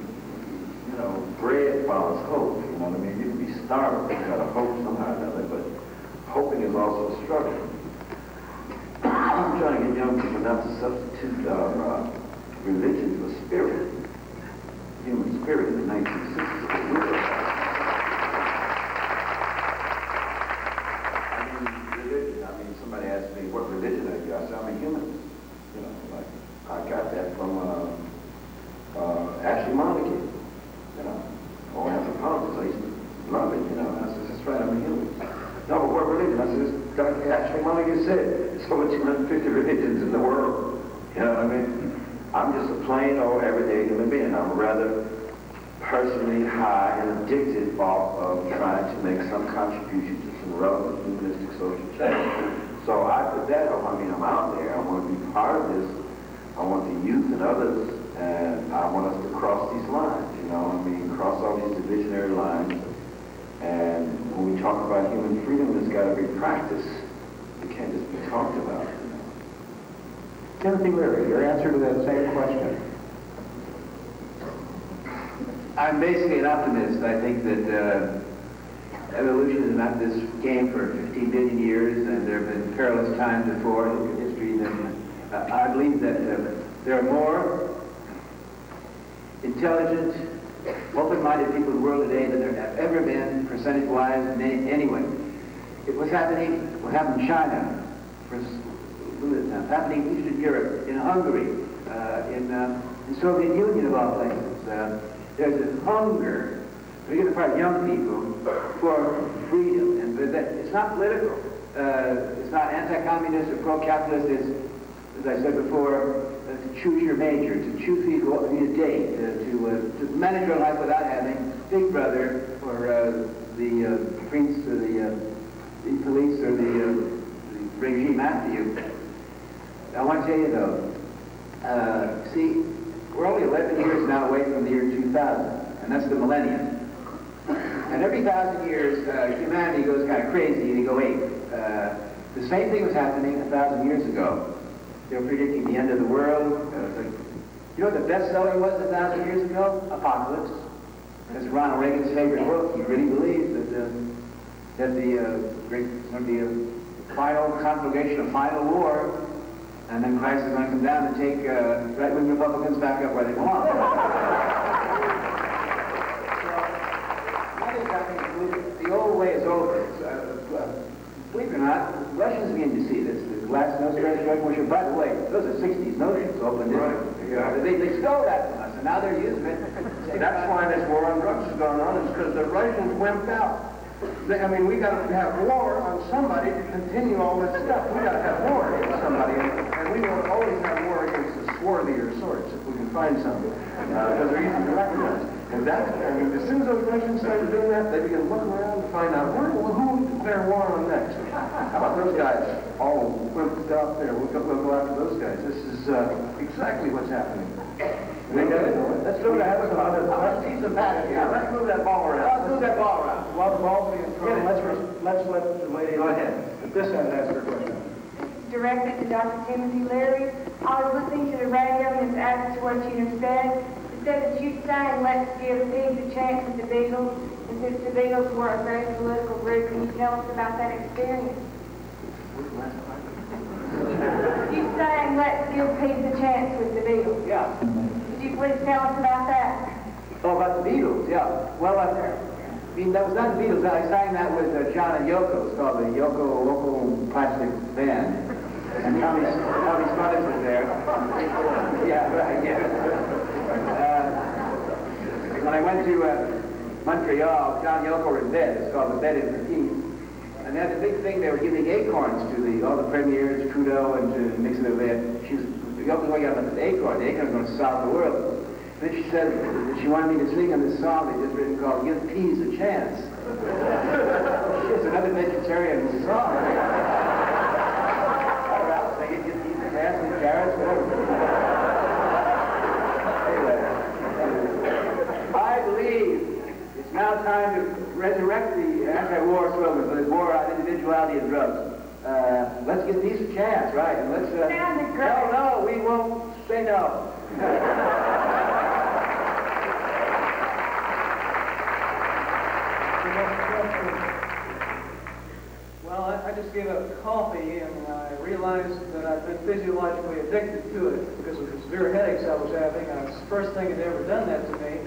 you know, bread follows hope, you know what I mean? You can be starving, you got to hope somehow or another, but hoping is also a struggle. I'm trying to get young people not to substitute religion for spirit, human spirit in the 1960s. Somebody asked me, what religion are you? I said, I'm a humanist. You know, like, I got that from Ashley Montague. You know, or anthropologists. I used to love it, you know. And I said, that's right, I'm a humanist. No, but what religion? I said, like Ashley Montague said, there's over 250 religions in the world. You know what I mean? I'm just a plain old everyday human being. I'm rather personally high and addicted off of trying to make some contribution to some relevant humanistic social change. So I put that up. I mean, I'm out there. I want to be part of this. I want the youth and others, and I want us to cross these lines, you know. I mean, cross all these divisionary lines. And when we talk about human freedom, there's got to be practice. It can't just be talked about, you know. Timothy Leary, your answer to that same question. I'm basically an optimist. I think that evolution is not this game for 15 billion years, and there have been perilous times before in history. And I believe that there are more intelligent, open-minded people in the world today than there have ever been, percentage-wise, anyway. What happened in China, happening in Eastern Europe, in Hungary, in the Soviet Union, of all places. There's a hunger, particularly part of young people, for freedom. And it's not political. It's not anti-communist or pro-capitalist. It's, as I said before, to choose your major, to choose who you need to date, to manage your life without having Big Brother or the prince or the police or the regime after you. I want to tell you though, see, we're only 11 years now away from the year 2000, and that's the millennium. And every 1,000 years, humanity goes kind of crazy and you go ape. The same thing was happening 1,000 years ago. They were predicting the end of the world. You know what the bestseller was 1,000 years ago? Apocalypse. That's Ronald Reagan's favorite book. He really believes that there's going to be a final conflagration, a final war, and then Christ is going to come down and take right-wing Republicans back up where they belong. The old way is over. Believe it or not, Russians begin to see this. The glasnost revolution. By the way, those are 60s notions, open right. Yeah. They stole that from us, and now they're using it. That's why this war on drugs is going on, is because the Russians wimped out. I mean, we got to have war on somebody to continue all this stuff. We got to have war against somebody, and we will always have war against the swarthier sorts if we can find some, because they're easy to recognize. And that's, I mean, as soon as those Russians started doing that, they began looking around to find out who to declare war on next. How about those guys all wimped out there? We'll go after those guys. This is exactly what's happening. Let's go to have a piece of that. Yeah, let's move that ball around. Let's move that ball around. While the ball's being thrown, let's let the lady go ahead. At this end ask her question. Directed to Dr. Timothy Leary. I was listening to the radio and it's asked to what you have said. It said that you sang Let's Give Pigs a Chance with the Beatles, and since the Beatles were a very political group, can you tell us about that experience? You sang Let's Give Pigs a Chance with the Beatles. Yeah. Could you please tell us about that? Oh, about the Beatles, yeah. Well, I mean, that was not the Beatles. I sang that with John and Yoko. It's called the Yoko Local Plastic Band. And Tommy Smothers was there. Yeah, right, yeah. When I went to Montreal, John Yoko were in bed. It's called the Bed in for Peace. And they had a big thing. They were giving acorns to all the premiers, Trudeau, and to Nixon over there. Yoko going up with the acorn. The acorn was going to solve the world. Then she said that she wanted me to sing on this song they just written called Give Peas a Chance. It's another vegetarian song. Or else they give peas a chance with carrots, whatever. Anyway, I believe it's now time to resurrect the anti-war slogan for the war on individuality and drugs. Let's give peace a chance, right? And let's. No, we won't say no. Well, I just gave up coffee, and I realized that I've been physiologically addicted to it because of the severe headaches I was having. It's the first thing that ever done that to me.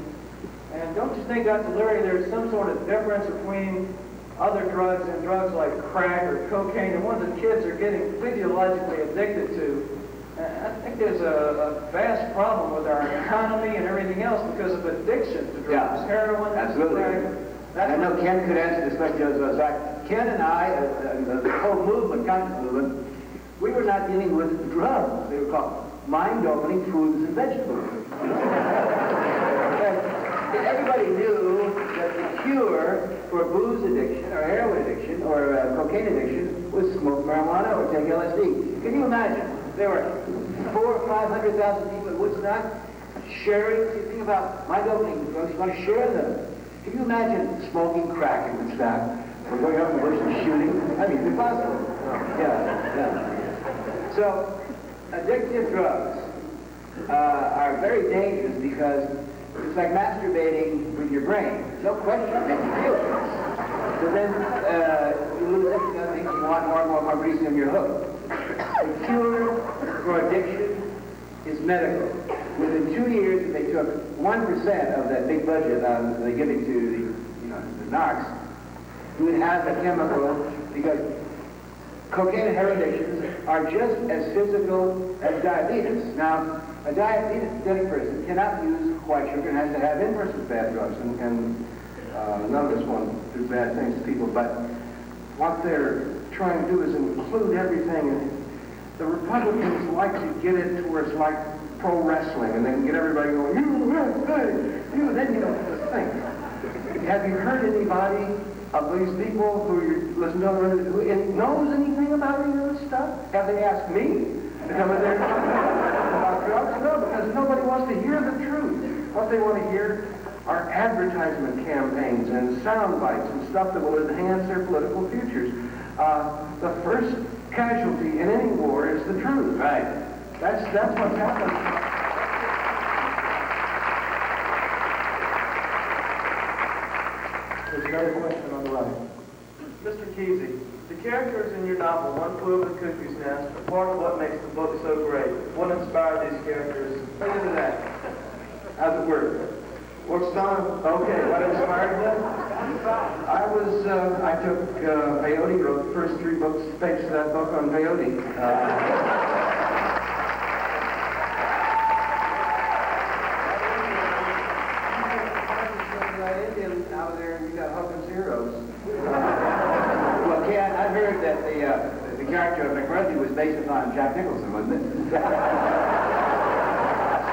And don't you think, Dr. Leary, there's some sort of difference between other drugs and drugs like crack or cocaine, and one of the kids are getting physiologically addicted to? I think there's a vast problem with our economy and everything else because of addiction to drugs. Yeah, heroin, absolutely. I know Ken could answer this question as well. Ken and I, the whole movement, conscious movement, we were not dealing with drugs. They were called mind-opening foods and vegetables. Everybody knew that the cure for booze addiction or heroin addiction or cocaine addiction was smoke marijuana or take LSD. Can you imagine? There were 400,000 or 500,000 people in Woodstock sharing. You think about mind-opening drugs, you want to share them. Can you imagine smoking crack in Woodstock? We're going up in the bush and shooting. I mean, it's impossible. Yeah. So, addictive drugs are very dangerous because it's like masturbating with your brain. No question, it makes you feel good. So then you lose everything other things. You want more and more and more pretty soon you're hooked. The cure for addiction is medical. Within 2 years, if they took 1% of that big budget they're giving to the narcs, you would have a chemical, because cocaine and heroin addictions are just as physical as diabetes. Now, a diabetic person cannot use white sugar and has to have in-person bad drugs, and none of us want to do bad things to people, but what they're trying to do is include everything. And the Republicans like to get it to where it's like pro wrestling, and then get everybody going, you, then you don't have to think. Have you heard anybody of these people who you listen to who knows anything about any of this stuff? Have they asked me to come in there and talk about drugs? No, because nobody wants to hear the truth. What they want to hear are advertisement campaigns and sound bites and stuff that will enhance their political futures. The first casualty in any war is the truth. Right. That's what's happened. There's another question on the right. Mr. Kesey, the characters in your novel, One Flew Over the Cuckoo's Nest, are part of what makes the book so great. What inspired these characters? Look into that. How's it work? Works fine. Okay, what inspired them? I took peyote, wrote the first 3 pages of that book on peyote. Now there, you got Huck and Zeros. Well, Ken, I heard that the character of McMurphy was based upon Jack Nicholson, wasn't it? That's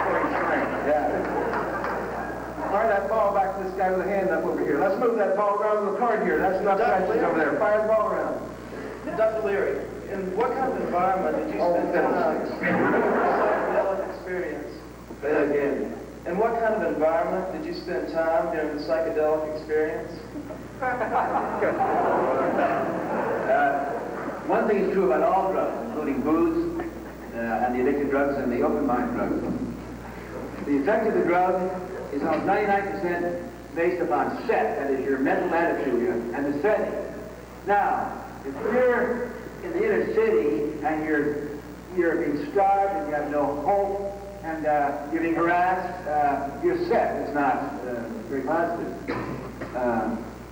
very strange. Yeah. Fire that ball back to this guy with a hand up over here. Let's move that ball around to the card here. That's enough questions over there. Fire the ball around. Dr. Leary, in what kind of environment did you spend time psychedelic experience? Say that again. In what kind of environment did you spend time during the psychedelic experience? One thing is true about all drugs, including booze and the addictive drugs and the open mind drugs. The effect of the drug is almost 99% based upon set, that is your mental attitude and the setting. Now, if you're in the inner city and you're being starved and you have no hope and you're being harassed, your set is not very positive.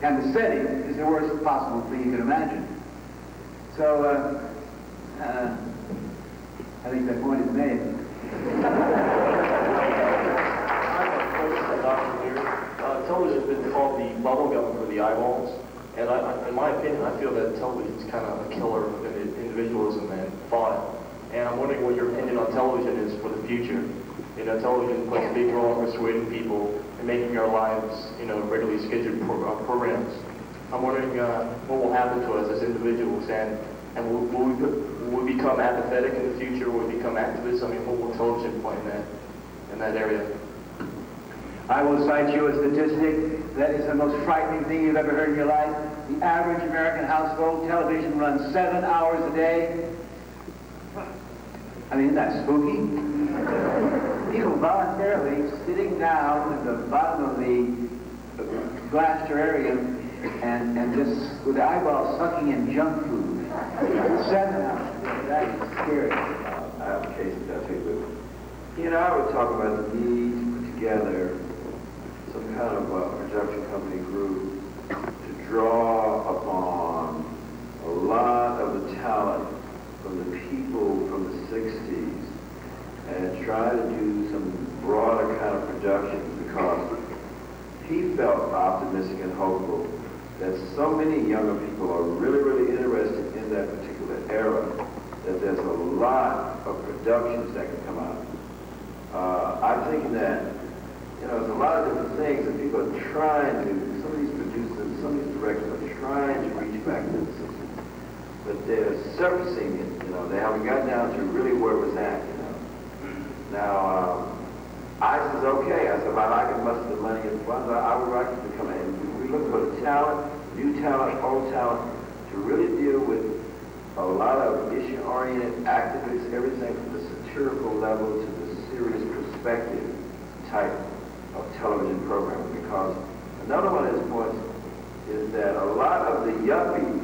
And the setting is the worst possible thing you can imagine. So, I think that point is made. Dr. Leary. Television has been called the bubble gum for the eyeballs, and in my opinion, I feel that television is kind of a killer of individualism and thought. And I'm wondering what your opinion on television is for the future. You know, television plays a big role in persuading people and making our lives, you know, regularly scheduled programs. I'm wondering what will happen to us as individuals, and will we become apathetic in the future? Will we become activists? I mean, what will television play in that area? I will cite you a statistic that is the most frightening thing you've ever heard in your life. The average American household television runs 7 hours a day. I mean, isn't that spooky? People voluntarily sitting down at the bottom of the glass terrarium and just with their eyeballs sucking in junk food. 7 hours. That is scary. I have a case that I take with me. You know, I would talk about the need to put together some kind of production company group to draw upon a lot of the talent from the people from the 60s and try to do some broader kind of productions, because he felt optimistic and hopeful that so many younger people are really, really interested in that particular era, that there's a lot of productions that can come out. I'm thinking that, you know, there's a lot of different things that people are trying to, some of these producers, some of these directors are trying to reach back to the 60s. But they're surfacing it, you know, they haven't gotten down to really where it was at, you know. Now, I said, okay, I said, if I can muster the money and funds, I would like to come in. We look for the talent, new talent, old talent, to really deal with a lot of issue-oriented activists, everything from the satirical level to the serious perspective type of television programming. Because another one of his points is that a lot of the yuppies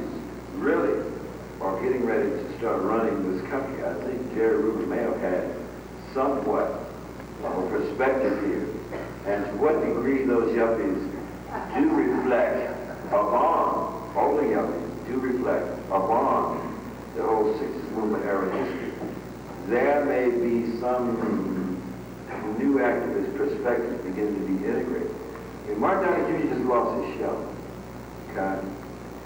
really are getting ready to start running this country. I think Jerry Rubin may have had somewhat of a perspective here, and to what degree those yuppies do reflect upon, older yuppies do reflect upon the whole 60s movement era history. There may be some new activist perspectives beginning to be integrated. And Mark Downey Jr. just lost his show. Okay?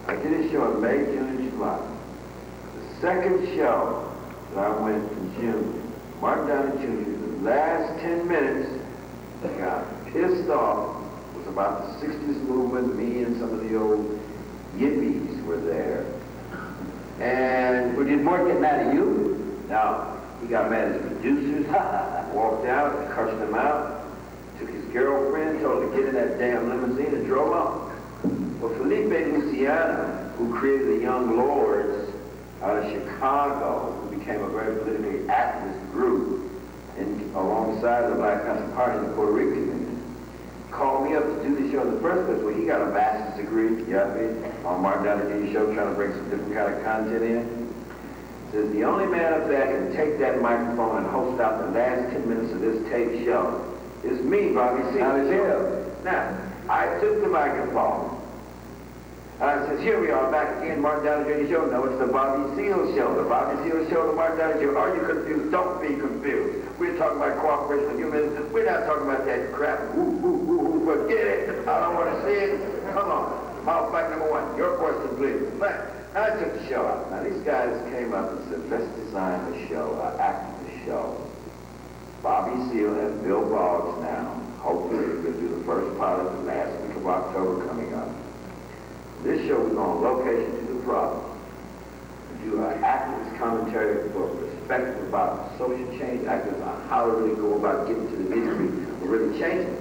I did his show in May, June, and July. The second show that I went in June, Mark Downey Jr., the last 10 minutes, got pissed off. It was about the 60s movement. Me and some of the old yippies were there. And Did Mort get mad at you? now, he got mad at the producers, walked out, cursed them out, took his girlfriend, told her to get in that damn limousine and drove off. Well, Felipe Luciano, who created the Young Lords out of Chicago, who became a very politically activist group alongside the Black Panther Party in the Puerto Rican community, called me up to do the show in the first place. Well, he got a master's degree, on Martin Luther King show, trying to bring some different kind of content in. Says the only man up there can take that microphone and host out the last 10 minutes of this tape show is me, Bobby Seale. Now, I took the microphone. I says, here we are back again, Martin Luther King show. No, it's the Bobby Seale show. The Bobby Seale show, the Martin Luther King show. Are you confused? Don't be confused. We're talking about cooperation with humans. We're not talking about that crap. Forget it. I don't want to see it. Come on. Mouse fight number one. Your question, please. I took the show out. Now, these guys came up and said, let's design a show, an activist show. Bobby Seale and Bill Boggs now. Hopefully, we'll do the first pilot the last week of October coming up. This show is on location to the problem. We do an activist commentary for perspective about social change, activism, on how to really go about getting to the nitty-gritty of really changing,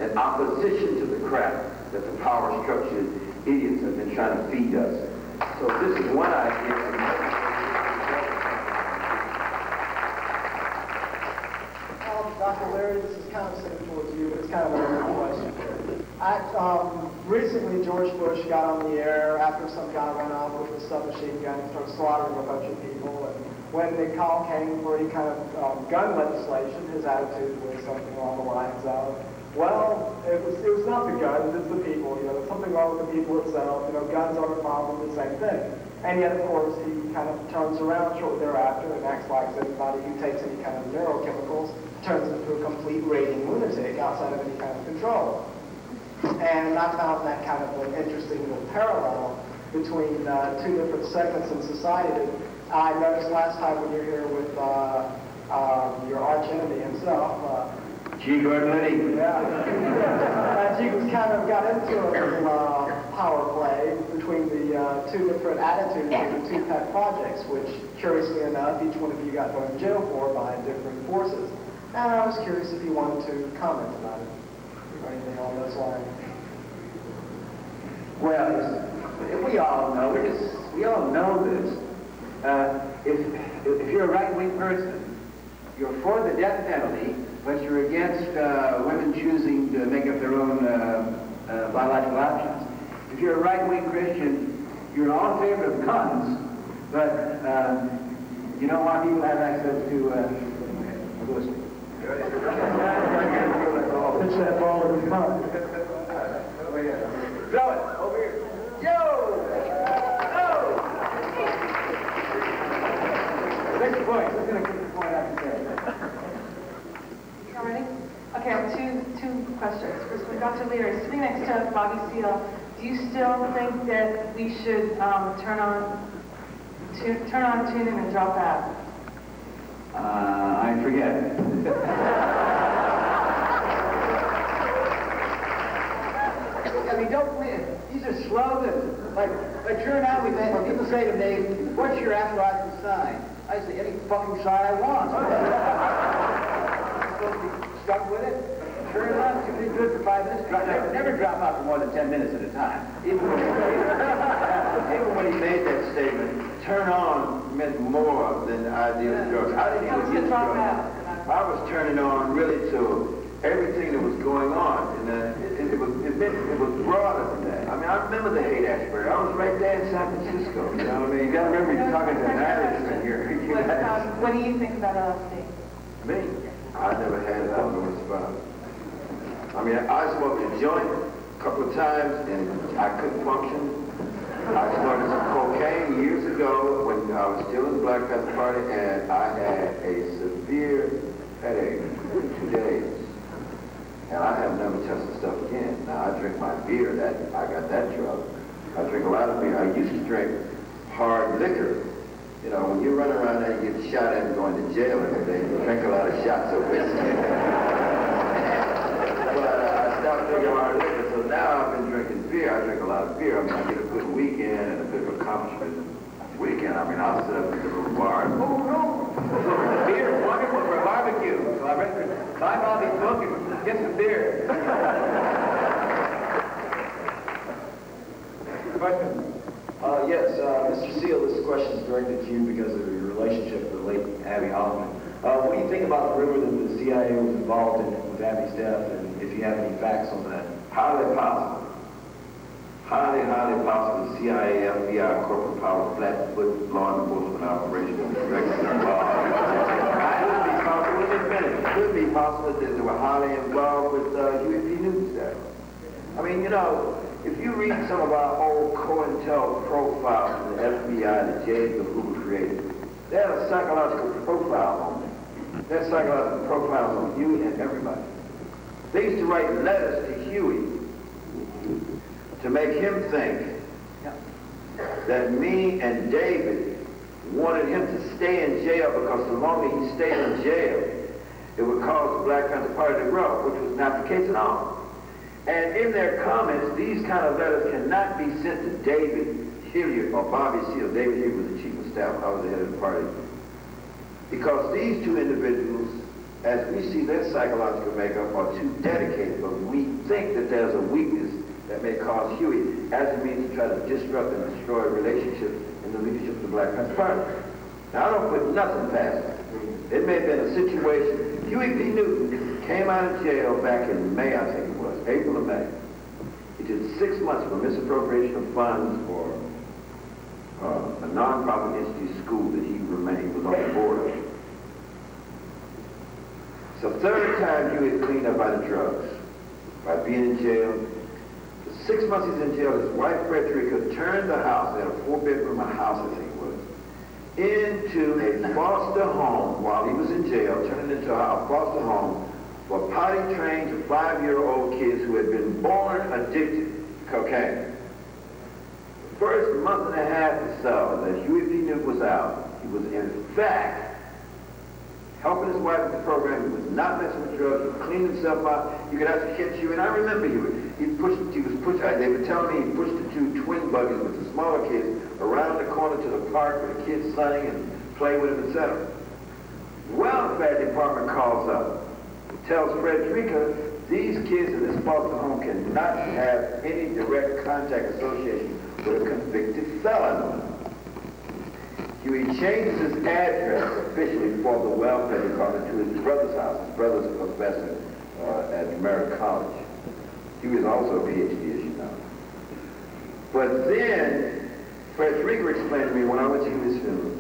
in opposition to the crap that the power-structured idiots have been trying to feed us. So this is one idea. Dr. Leary, this is kind of similar towards you, but it's kind of a different question. Recently, George Bush got on the air after some guy went off with a submachine gun and started slaughtering a bunch of people. And when the call came for any kind of gun legislation, his attitude was something along the lines of, well, it was not the guns, it's the people. There's something wrong with the people itself. Guns aren't a problem, the same thing. And yet, of course, he kind of turns around shortly thereafter and acts like anybody who takes any kind of neurochemicals turns into a complete raving lunatic outside of any kind of control. And I found that kind of an interesting little parallel between two different segments in society. I noticed last time when you were here with your arch enemy himself, G. Gordon Liddy. Yeah. G was kind of got into a little power play between the two different attitudes of the two pet projects, which, curiously enough, each one of you got thrown in jail for by different forces. And I was curious if you wanted to comment about it or anything along those lines. Well, we all know this. If you're a right-wing person, you're for the death penalty, but you're against women choosing to make up their own biological options. If you're a right-wing Christian, you're all in favor of guns, but you don't want people to have access to pussy. Pitch that ball in the car. Throw it over here. Yo! Make the point. Who's going to get the point after that? You ready? Okay, I have two questions. First one, Dr. Leary, sitting next to Bobby Seale, do you still think that we should turn on, tune in, and drop out? I forget. Don't win. These are slogans. Like turn out, when people say to me, what's your astrological sign? I say, any fucking sign I want. I'm supposed to be stuck with it? Sure enough, you can be good for 5 minutes. Never drop out for more than 10 minutes at a time. Even when he made that statement, turn on meant more than the idea of drugs. I didn't even get drugs. I was turning on really to everything that was going on, and it was broader than that. I mean, I remember the Haight-Ashbury. I was right there in San Francisco. You know what I mean? You got to remember you're talking to an Irishman here. What do you think about LSD? Me? I never had it. I don't know what it's about. I mean, I smoked a joint a couple of times, and I couldn't function. I started some cocaine years ago when I was still in the Black Panther Party, and I had a severe headache for 2 days. And I have never tested stuff again. Now, I drink my beer. I got that drug. I drink a lot of beer. I used to drink hard liquor You know, when you run around there, you get shot at and going to jail every day. You drink a lot of shots of whiskey. But I stopped drinking hard liquor, so now I've been drinking beer. I drink a lot of beer. I mean, I get a good weekend and a bit of accomplishment. Weekend, I mean, I'll sit up at the little bar and, oh, no, beer is wonderful for a barbecue. So I read buy Bobby's book and get some beer. Question? Yes, Mr. Seale, this question is directed to you because of your relationship with the late Abby Hoffman. What do you think about the rumor that the CIA was involved in with Abby's death, and if you have any facts on that? Highly possible. Highly, highly possible. The CIA, FBI, corporate power, flat-foot law enforcement operation of regular law. It could be possible that they were highly involved with Huey P. Newton's death. I mean, you know, if you read some of our old COINTEL profiles from the FBI that J. Edgar Hoover created, they had a psychological profile on them. They had psychological profiles on Huey and everybody. They used to write letters to Huey to make him think that me and David wanted him to stay in jail because the longer he stayed in jail, it would cause the Black Panther Party to grow, which was not the case at all. And in their comments, these kind of letters cannot be sent to David Hilliard or Bobby Seale. David Hilliard was the chief of staff. I was the head of the party. Because these two individuals, as we see their psychological makeup, are too dedicated, but we think that there's a weakness that may cause Huey as a means to try to disrupt and destroy relationships in the leadership of the Black Panther Party. Now, I don't put nothing past it. It may have been a situation. Huey P. Newton came out of jail back in May, I think it was, April or May. He did 6 months for misappropriation of funds for a non-profit institute school that he was on the board of. So third time Huey had cleaned up by the drugs, by being in jail. The 6 months he's in jail, his wife Frederica turned the house, they had a 4-bedroom house, I think it was, into a foster home while he was in jail, turned it into a foster home for potty-trained 5-year-old kids who had been born addicted to cocaine. The first month and a half or so that Huey P. Newton was out, he was in fact helping his wife with the program. He was not messing with drugs. He cleaned himself out. You could actually catch Huey, and I remember Huey. They were telling me he pushed the 2 twin buggies with the smaller kids around the corner to the park where the kids sang and played with them, etc. Welfare department calls up, tells Frederica, these kids in this foster home cannot have any direct contact association with a convicted felon. Huey changes his address officially for the welfare department to his brother's house. His brother's a professor at American College. Huey is also a PhD, as you know. But then, Frederica explained to me when I went to Huey's funeral,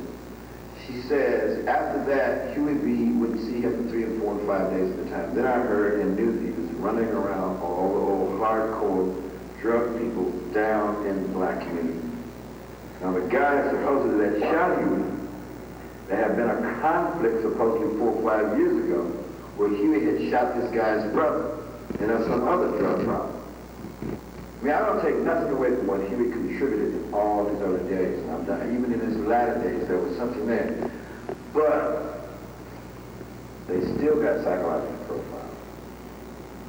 she says, after that, Huey B. wouldn't see him for 3 and 4 and 5 days at a time. Then I heard and knew that he was running around all the old hardcore drug people down in the black community. Now, the guy supposedly that shot Huey, there had been a conflict supposedly 4 or 5 years ago where Huey had shot this guy's brother and there's some other drug problem. I mean, I don't take nothing away from what Huey contributed in all his early days. Even in his latter days, there was something there. But they still got psychological profiles.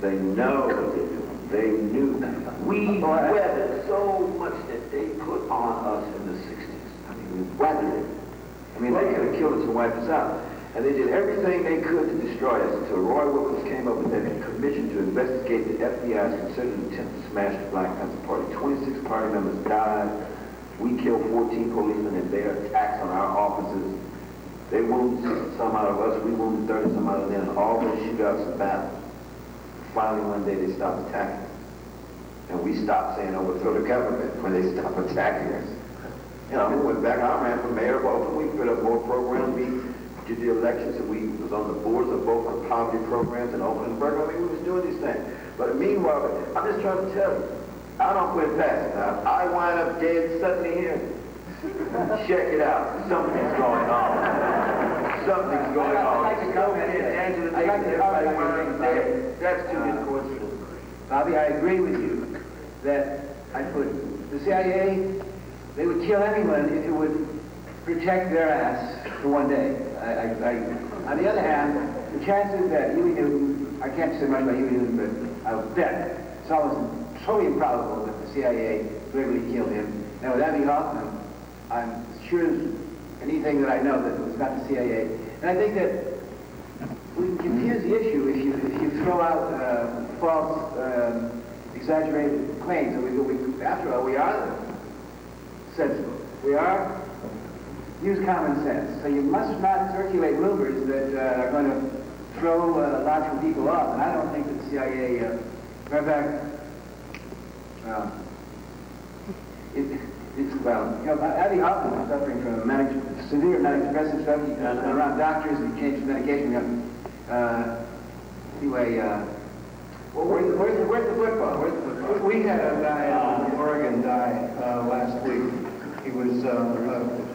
They know what they're doing. They knew. We weathered so much that they put on us in the 60s. I mean, we weathered it. I mean, they could have killed us and wiped us out. And they did everything they could to destroy us until Roy Wilkins came up with that commission to investigate the FBI's considered attempt to smash the Black Panther Party. 26 party members died. We killed 14 policemen in their attacks on our offices. They wounded some out of us. We wounded 30 some out of them. All those shootouts and battles. Finally, one day they stopped attacking us. And we stopped saying overthrow the government when they stopped attacking us. You know, we went back. I ran for mayor of Oakland. We put up more programs. We did the elections, and we was on the boards of both the poverty programs in Oakland and Berkeley. I mean, we was doing these things. But meanwhile, I'm just trying to tell you, I don't quit fast. Now, I wind up dead suddenly here. Check it out. Something's going on. Something's going on. I'd like to comment. I'd like to comment. That's too good a coincidence. Bobby, I agree with you that the CIA, they would kill anyone if it would protect their ass for one day. On the other hand, the chances that Huey Newton, I can't say much about Huey Newton, but I'll bet it's almost totally improbable that the CIA literally killed him. And with Abby Hoffman, I'm as sure as anything that I know that it was not the CIA. And I think that we can confuse the issue if you throw out false, exaggerated claims. After all, we are sensible. We are use common sense. So you must not circulate rumors that are going to throw logical people off. And I don't think that the CIA, matter of fact, Abby Hoffman was suffering from severe manic depressive stuff, around doctors, and he changed his medication. Anyway, well, where's the football? We had a guy in Oregon die last week. He was a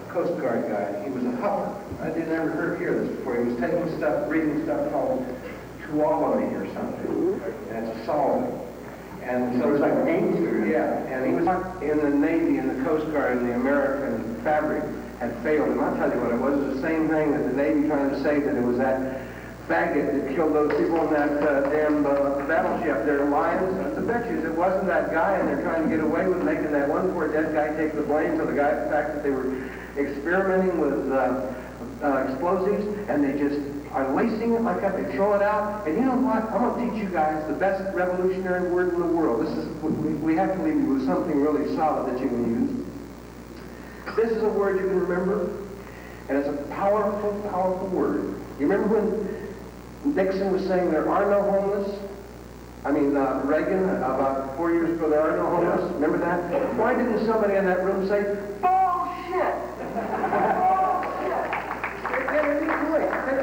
Coast Guard guy. He was a huffer. I didn't ever hear this before. He was taking stuff, reading stuff called Tuolumne or something. And it's a solvent. And so it was like ancient. Yeah. And he was in the Navy and the Coast Guard and the American fabric had failed him. I'll tell you what it was. It was the same thing that the Navy trying to say that it was that faggot that killed those people on that damn battleship there, Lions. I bet you it wasn't that guy, and they're trying to get away with making that one poor dead guy take the blame for the fact that they were experimenting with explosives, and they just are lacing it like that. They throw it out, and you know what? I'm going to teach you guys the best revolutionary word in the world. This is we have to leave you with something really solid that you can use. This is a word you can remember, and it's a powerful, powerful word. You remember when Nixon was saying there are no homeless? I mean, Reagan, about 4 years ago, there are no homeless. Remember that? Why didn't somebody in that room say, bullshit? Bullshit.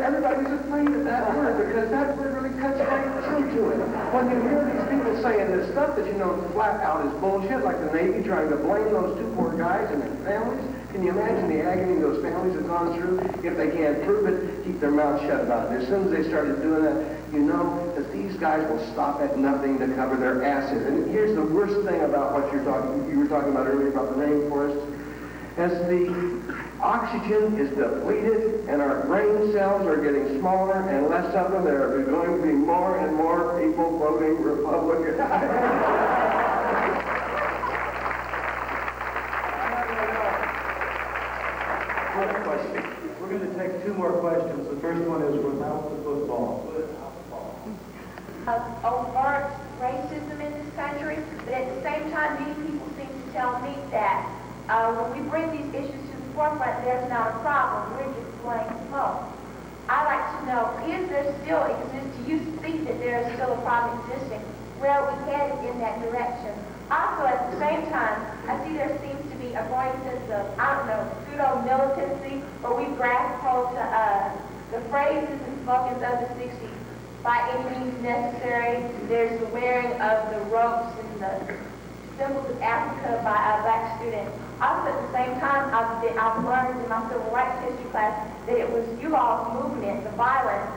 Everybody was afraid of that word because that word really cuts right through to it. When you hear these people saying this stuff that you know flat out is bullshit, like the Navy trying to blame those two poor guys and their families, can you imagine the agony those families have gone through? If they can't prove it, keep their mouths shut about it. As soon as they started doing that, you know that these guys will stop at nothing to cover their asses. And here's the worst thing about what you were talking about earlier about the rainforest. As the oxygen is depleted and our brain cells are getting smaller and less of them, there are going to be more and more people voting Republican. We're going to take two more questions. The first one is without the football. Overt racism in this country, but at the same time, many people seem to tell me that when we bring these issues to the forefront, there's not a problem. We're just blowing smoke. I'd like to know, is there still exist? Do you think that there is still a problem existing? Where are we headed in that direction? Also, at the same time, I see there seems to be a growing sense of, pseudo-militancy, where we grasp hold to the phrases and slogans of the 60s. By any means necessary, there's the wearing of the ropes and the symbols of Africa by a black student. Also, at the same time, I've learned in my civil rights history class that it was you all's movement, the violence,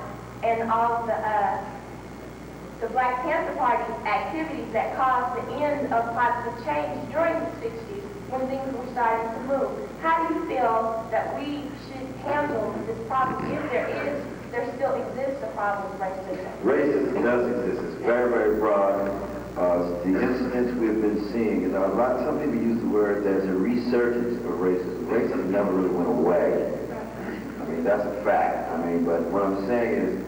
and all the Black Panther Party activities that caused the end of positive change during the 60s when things were starting to move. How do you feel that we should handle this problem if there still exists a problem with racism? Racism does exist. It's very, very broad. The incidents we've been seeing, some people use the word there's a resurgence of racism. Racism never really went away. I mean, that's a fact. But what I'm saying is,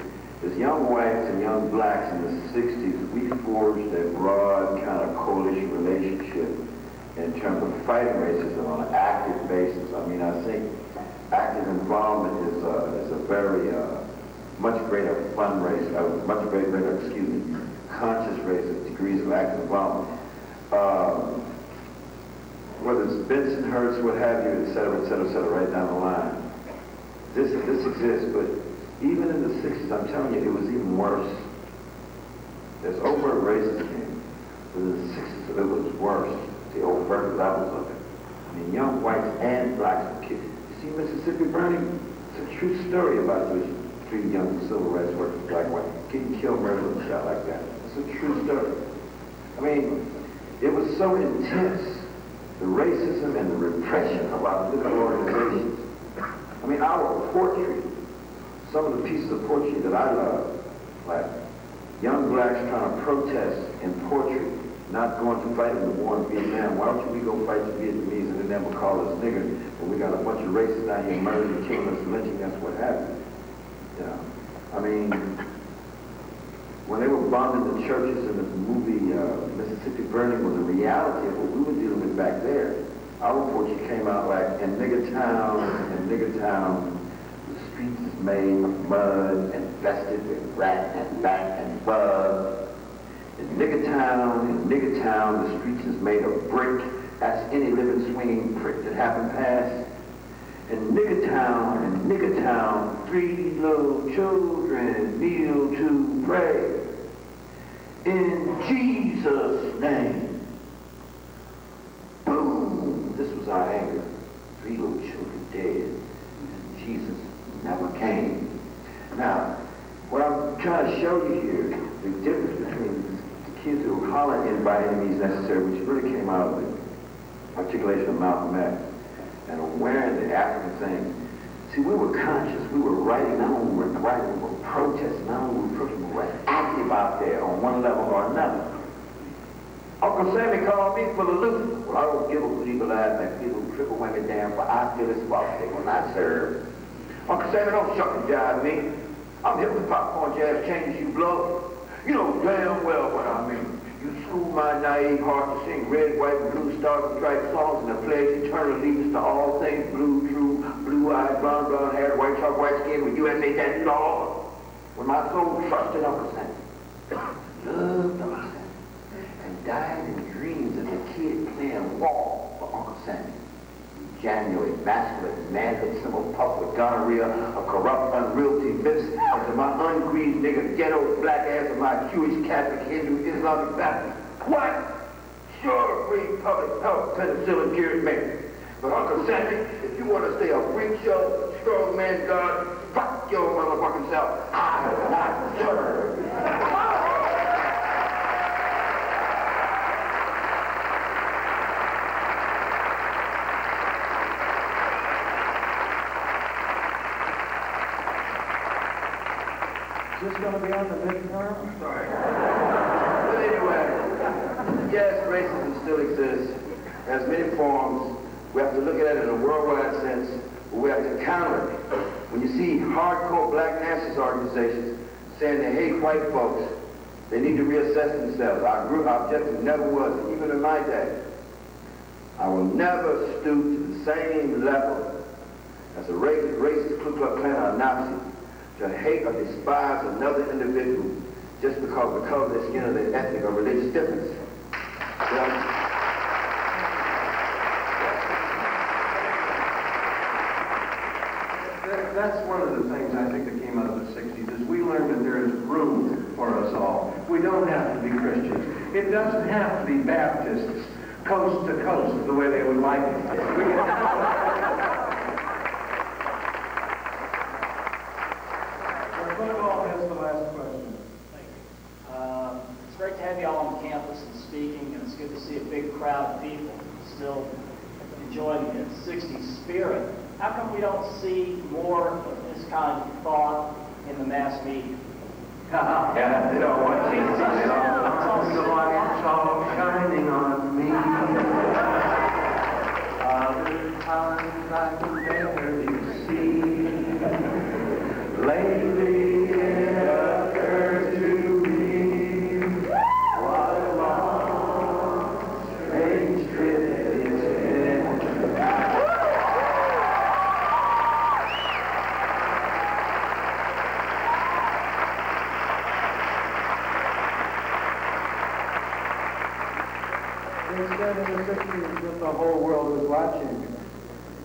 as young whites and young blacks in the 60s, we forged a broad kind of coalition relationship in terms of fighting racism on an active basis. I think active involvement is a very much greater conscious race of degrees of active involvement. Whether it's Bensonhurst, what have you, et cetera, right down the line. This exists, but even in the 60s, I'm telling you, it was even worse. There's overt racism, but in the 60s, it was worse. The overt levels of it. Young whites and blacks were killed. You see, Mississippi Burning, it's a true story about those three young civil rights workers, black and white, getting killed, murdered, and shot like that. It's a true story. It was so intense, the racism and the repression of our political organizations, our poetry, some of the pieces of poetry that I love, like young blacks trying to protest in poetry, not going to fight in the war in Vietnam. Why don't we go fight the Vietnamese and then they will call us nigger when we got a bunch of racists out here murdering and killing us, lynching us, what have you. Yeah. I mean, when they were bombing the churches in the movie Mississippi Burning was a reality of what we were dealing with back there. Our poetry came out like, in Nigger Town, the streets is made of mud, infested with rat and bat and bug. In Nigger Town, the streets is made of brick. Ask any living swinging prick that happened past. In Nigger Town, 3 little children kneel to pray. In Jesus' name. Boom! This was our anger. 3 little children dead. And Jesus never came. Now, what I'm trying to show you here, the difference between the kids who were hollering in by any means necessary, which really came out of the articulation of Malcolm X, and wearing the African thing. See, we were conscious. We were writing. Not only were we writing, we were protesting. Not only were we protesting, we were active out there on one level or another. Uncle Sammy called me for the loot. Well, I don't give a bleep laugh and people triple women down, for I feel it's about they will not serve. Uncle Sammy, don't shuck and jive me. I'm hip with popcorn jazz changes you blow. You know damn well what I mean. You school my naive heart to sing red, white, and blue stars and striped songs and the pledge eternal allegiance to all things blue, true, blue-eyed, blonde hair, white chalk, white skin with USA tattooed all over. When my soul trusted Uncle Sammy, loved Uncle Sammy, and died in dreams as a kid playing wall for Uncle Sammy. January, masculine, manhood, symbol, puff with gonorrhea, a corrupt, unrealty myths, and to my ungreased nigga, ghetto, black ass, and my Jewish, Catholic, Hindu, Islamic, Baptist. What? Sure, free public health, penicillin, cured man. But Uncle Sammy, if you want to stay a freak show, strong man God, fuck your motherfucking self. I will not serve. Is this going to be on the midterm? Sorry. But anyway, yes, racism still exists. It has many forms. We have to look at it in a worldwide sense, but we have to counter it. When you see hardcore black nationalist organizations saying they hate white folks, they need to reassess themselves. Our objective never was, and even in my day, I will never stoop to the same level as a racist Ku Klux Klan or a Nazi to hate or despise another individual just because of the color of their skin or their ethnic or religious difference. That's one of the things I think that came out of the 60s, is we learned that there is room for us all. We don't have to be Christians. It doesn't have to be Baptists, coast to coast, the way they would like it. Football has the last question. Thank you. It's great to have you all on campus and speaking, and it's good to see a big crowd of people still enjoying the 60s spirit. How come we don't see more of this kind of thought in the mass media? Yeah, you know what? The light's all shining on me. Other times I can barely see. Lately it occurred to me what a long, strange trip it's been. Instead of the 60s that the whole world was watching,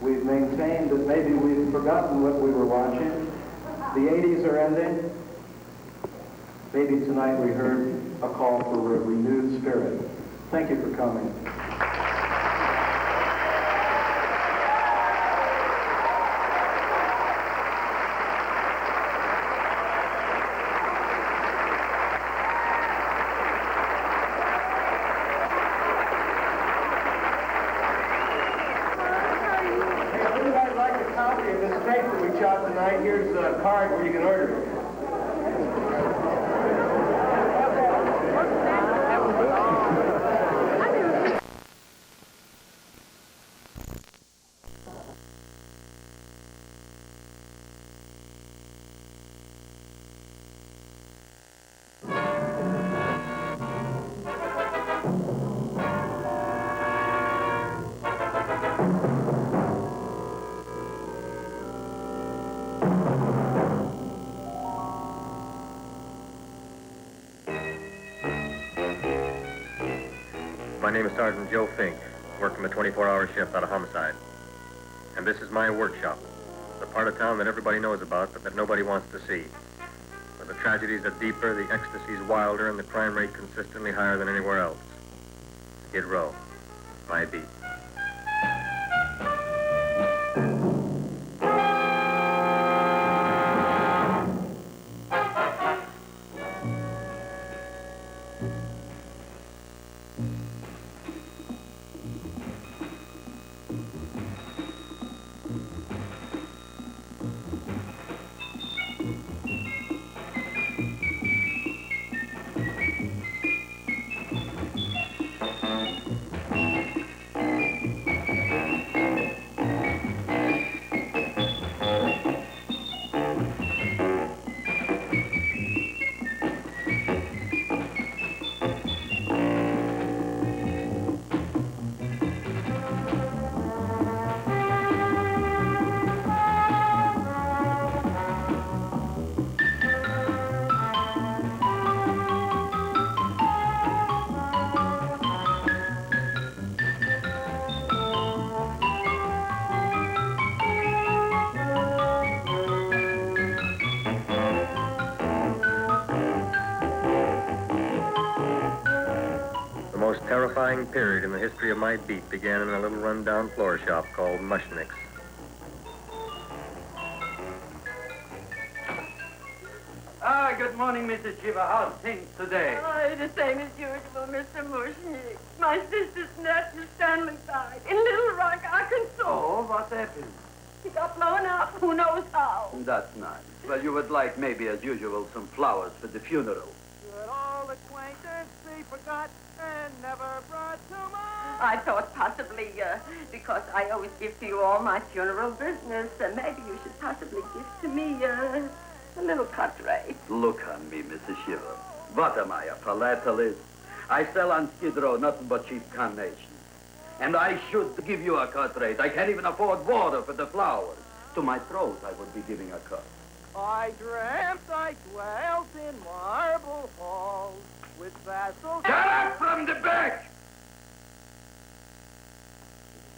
we've maintained that maybe we've forgotten what we were watching. The 80s are ending. Maybe tonight we heard a call for a renewed spirit. Thank you for coming. Everybody like a copy of this tape that we card where you can order it. My name is Sergeant Joe Fink, working the 24-hour shift out of homicide. And this is my workshop, the part of town that everybody knows about, but that nobody wants to see. Where the tragedies are deeper, the ecstasy's wilder, and the crime rate consistently higher than anywhere else. Skid Row, my beat. The most terrifying period in the history of my beat began in a little run-down floor shop called Mushnick's. Good morning, Mrs. Shiva. How's things today? Oh, the same as usual, Mr. Mushnick. My sister's nephew, Stanley, died in Little Rock, Arkansas. Oh, what happened? He got blown up. Who knows how? That's nice. Well, you would like, maybe as usual, some flowers for the funeral. Good old acquaintance, he forgot and never brought to mind. I thought possibly, because I always give to you all my funeral business, maybe you should possibly give to me, a little cut rate. Look on me, Mrs. Shiva. What am I, a philatelist? I sell on Skid Row nothing but cheap carnations. And I should give you a cut rate. I can't even afford water for the flowers. To my throat, I would be giving a cut. I dreamt I dwelt in marble halls with vassals. Get up from the back!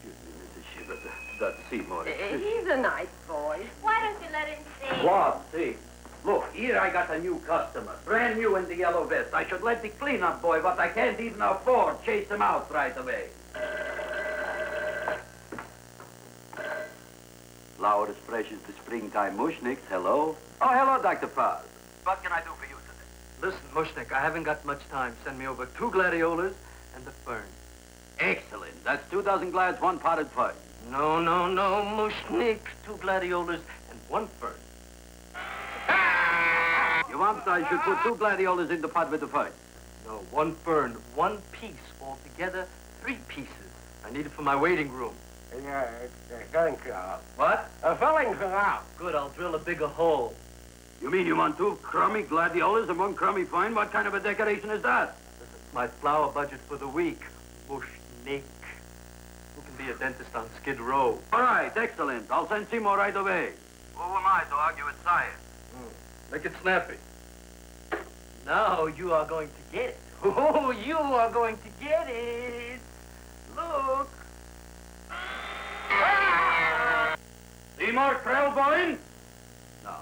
Excuse me, Mrs. Shiva, that's Seymour. He's a nice boy. Why don't you let him see? What? See? Look, here I got a new customer, brand new in the yellow vest. I should let the cleanup boy, but I can't even afford, chase him out right away. Flowers fresh as the springtime, Mushnick. Hello? Oh, hello, Dr. Paz. What can I do for you today? Listen, Mushnick, I haven't got much time. Send me over 2 gladiolas and a fern. Excellent. That's 2 dozen glads, 1 potted fern. No, Mushnick. 2 gladiolas and 1 fern. You want I should put 2 gladiolas in the pot with the fern? No, 1 fern, 1 piece. Altogether, 3 pieces. I need it for my waiting room. Yeah, thank you. What? A filling for now. Good, I'll drill a bigger hole. You mean you want 2 crummy gladiolas and 1 crummy fern? What kind of a decoration is that? This is my flower budget for the week. Mushnick. Who can be a dentist on Skid Row? All right, excellent. I'll send Seymour right away. Who am I to argue with science? Make it snappy. Now you are going to get it. Oh, you are going to get it. Look. Seymour Krellboyne? No,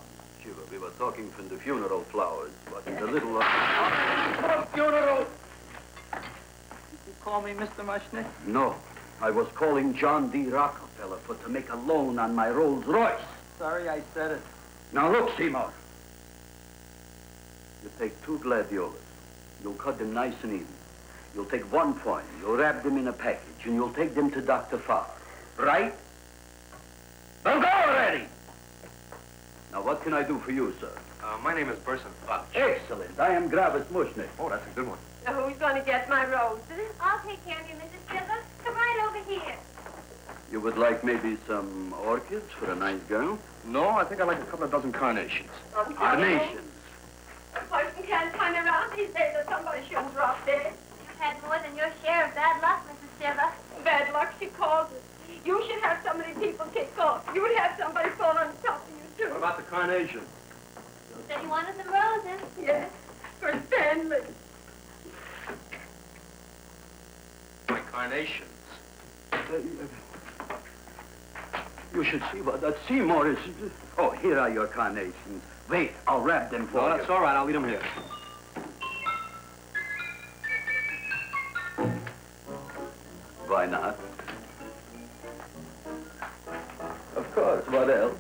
Shiva, we were talking from the funeral flowers, but in the little... funeral! Did you call me Mr. Mushnick? No, I was calling John D. Rockefeller to make a loan on my Rolls Royce. Sorry I said it. Now look, Seymour. You take 2 gladiolas. You'll cut them nice and even. You'll take 1 coin. You'll wrap them in a package, and you'll take them to Dr. Farr. Right? Well, go already! Now, what What can I do for you, sir? My name is Burson Fox. Excellent. I am Gravis Mushnick. Oh, that's a good one. Now, who's going to get my roses? I'll take care of you, Mrs. Silver. Come right over here. You would like maybe some orchids for a nice girl? No, I think I'd like a couple of dozen carnations. Carnations. A person can't turn around these days that somebody shouldn't drop dead. You've had more than your share of bad luck, Mrs. Silver. Bad luck, she calls it. You should have so many people kicked off. You would have somebody fall on top of you, too. What about the carnations? You said you wanted some roses. Yes, for Stanley. My carnations. You should see what that Seymour is. Oh, here are your carnations. Wait, I'll wrap them for you. No, that's all right. I'll leave them here. Why not? Of course. What else?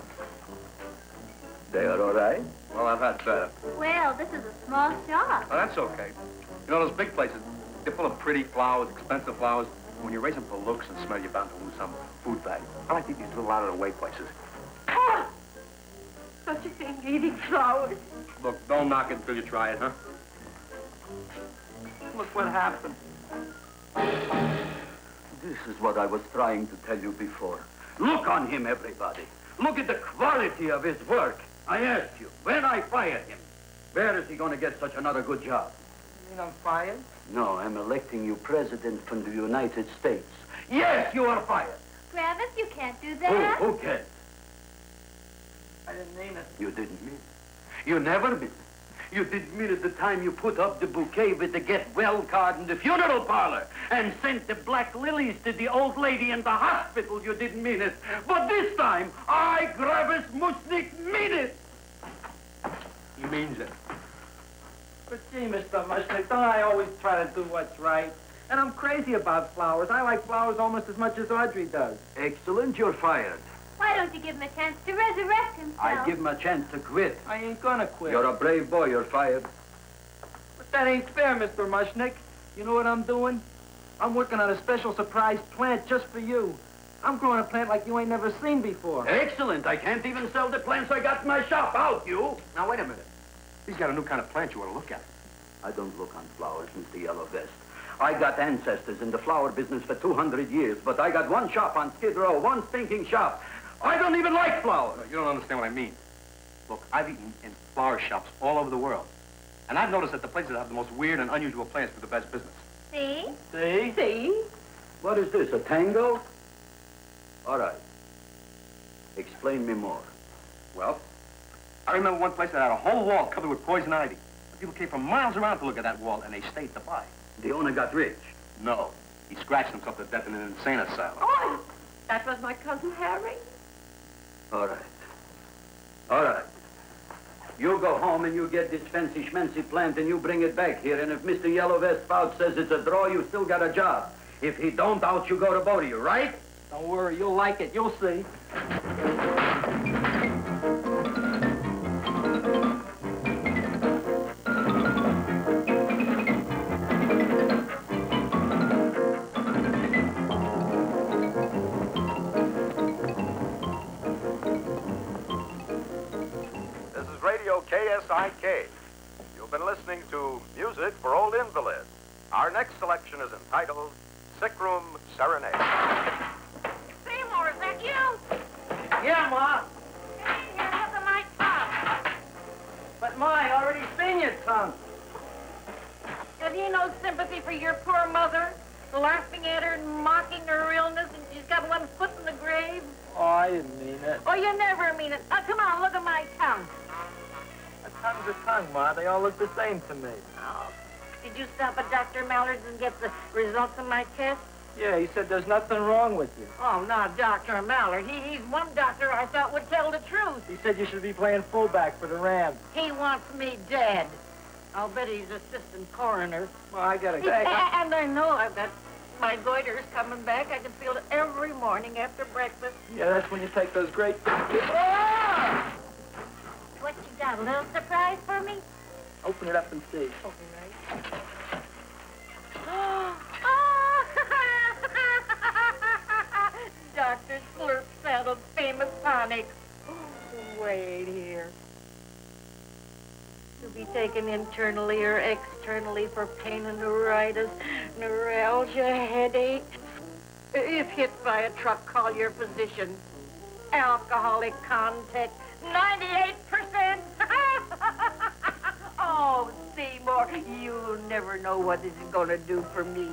They are all right? Well, I've had better. Well, this is a small shop. Oh, that's okay. You know, those big places, they're full of pretty flowers, expensive flowers. When you raise them for looks and smell, you're bound to lose some food value. I like to eat these little out-of-the-way places. Ah! Such a thing, eating flowers. Look, don't knock it until you try it, huh? Look what happened. This is what I was trying to tell you before. Look on him, everybody. Look at the quality of his work. I asked you, when I fired him, where is he going to get such another good job? You mean I'm fired? No, I'm electing you president from the United States. Yes, you are fired. Gravis, you can't do that. Who can? I didn't mean it. You didn't mean it. You never meant it. You didn't mean it the time you put up the bouquet with the get well card in the funeral parlor and sent the black lilies to the old lady in the hospital. You didn't mean it. But this time, I, Gravis Mushnick, mean it. He means it. But gee, Mr. Mushnick, don't I always try to do what's right? And I'm crazy about flowers. I like flowers almost as much as Audrey does. Excellent, you're fired. Why don't you give him a chance to resurrect himself? I give him a chance to quit. I ain't gonna quit. You're a brave boy, you're fired. But that ain't fair, Mr. Mushnick. You know what I'm doing? I'm working on a special surprise plant just for you. I'm growing a plant like you ain't never seen before. Excellent. I can't even sell the plants I got in my shop. Out, you. Now, wait a minute. He's got a new kind of plant you want to look at. I don't look on flowers, Mr. Yellow Vest. I got ancestors in the flower business for 200 years, but I got one shop on Skid Row, one stinking shop. I don't even like flowers. No, you don't understand what I mean. Look, I've eaten in flower shops all over the world. And I've noticed that the places that have the most weird and unusual plants do the best business. See? See? See? What is this, a tango? All right. Explain me more. Well, I remember one place that had a whole wall covered with poison ivy. People came from miles around to look at that wall, and they stayed to buy. The owner got rich. No. He scratched himself to death in an insane asylum. Oh, that was my cousin Harry. All right. All right. You go home and you get this fancy schmancy plant and you bring it back here. And if Mr. Yellow Vest Spout says it's a draw, you still got a job. If he don't, out you go to both of you, right? Don't worry, you'll like it. You'll see. KSIK. You've been listening to Music for Old Invalids. Our next selection is entitled Sick Room Serenade. Seymour, is that you? Yeah, Ma. Hey, here, look at my tongue. But Ma, I already seen your tongue. Have you no sympathy for your poor mother? Laughing at her and mocking her illness, and she's got one foot in the grave? Oh, I didn't mean it. Oh, you never mean it. Come on, look at my tongue. A tongue's a tongue, Ma. They all look the same to me. Oh, did you stop at Dr. Mallard's and get the results of my test? Yeah, he said there's nothing wrong with you. Oh, not Dr. Mallard. He's one doctor I thought would tell the truth. He said you should be playing fullback for the Rams. He wants me dead. I'll bet he's assistant coroner. Well, I gotta go. And I know I've got my goiter's coming back. I can feel it every morning after breakfast. Yeah, that's when you take those great... Oh! What you got, a little surprise for me? Open it up and see. Open right. Dr. Slurp saddled famous tonic. Wait here. To be taken internally or externally for pain and neuritis, neuralgia, headache. If hit by a truck, call your physician. Alcoholic contact, 98%. Oh, Seymour, you'll never know what this is going to do for me.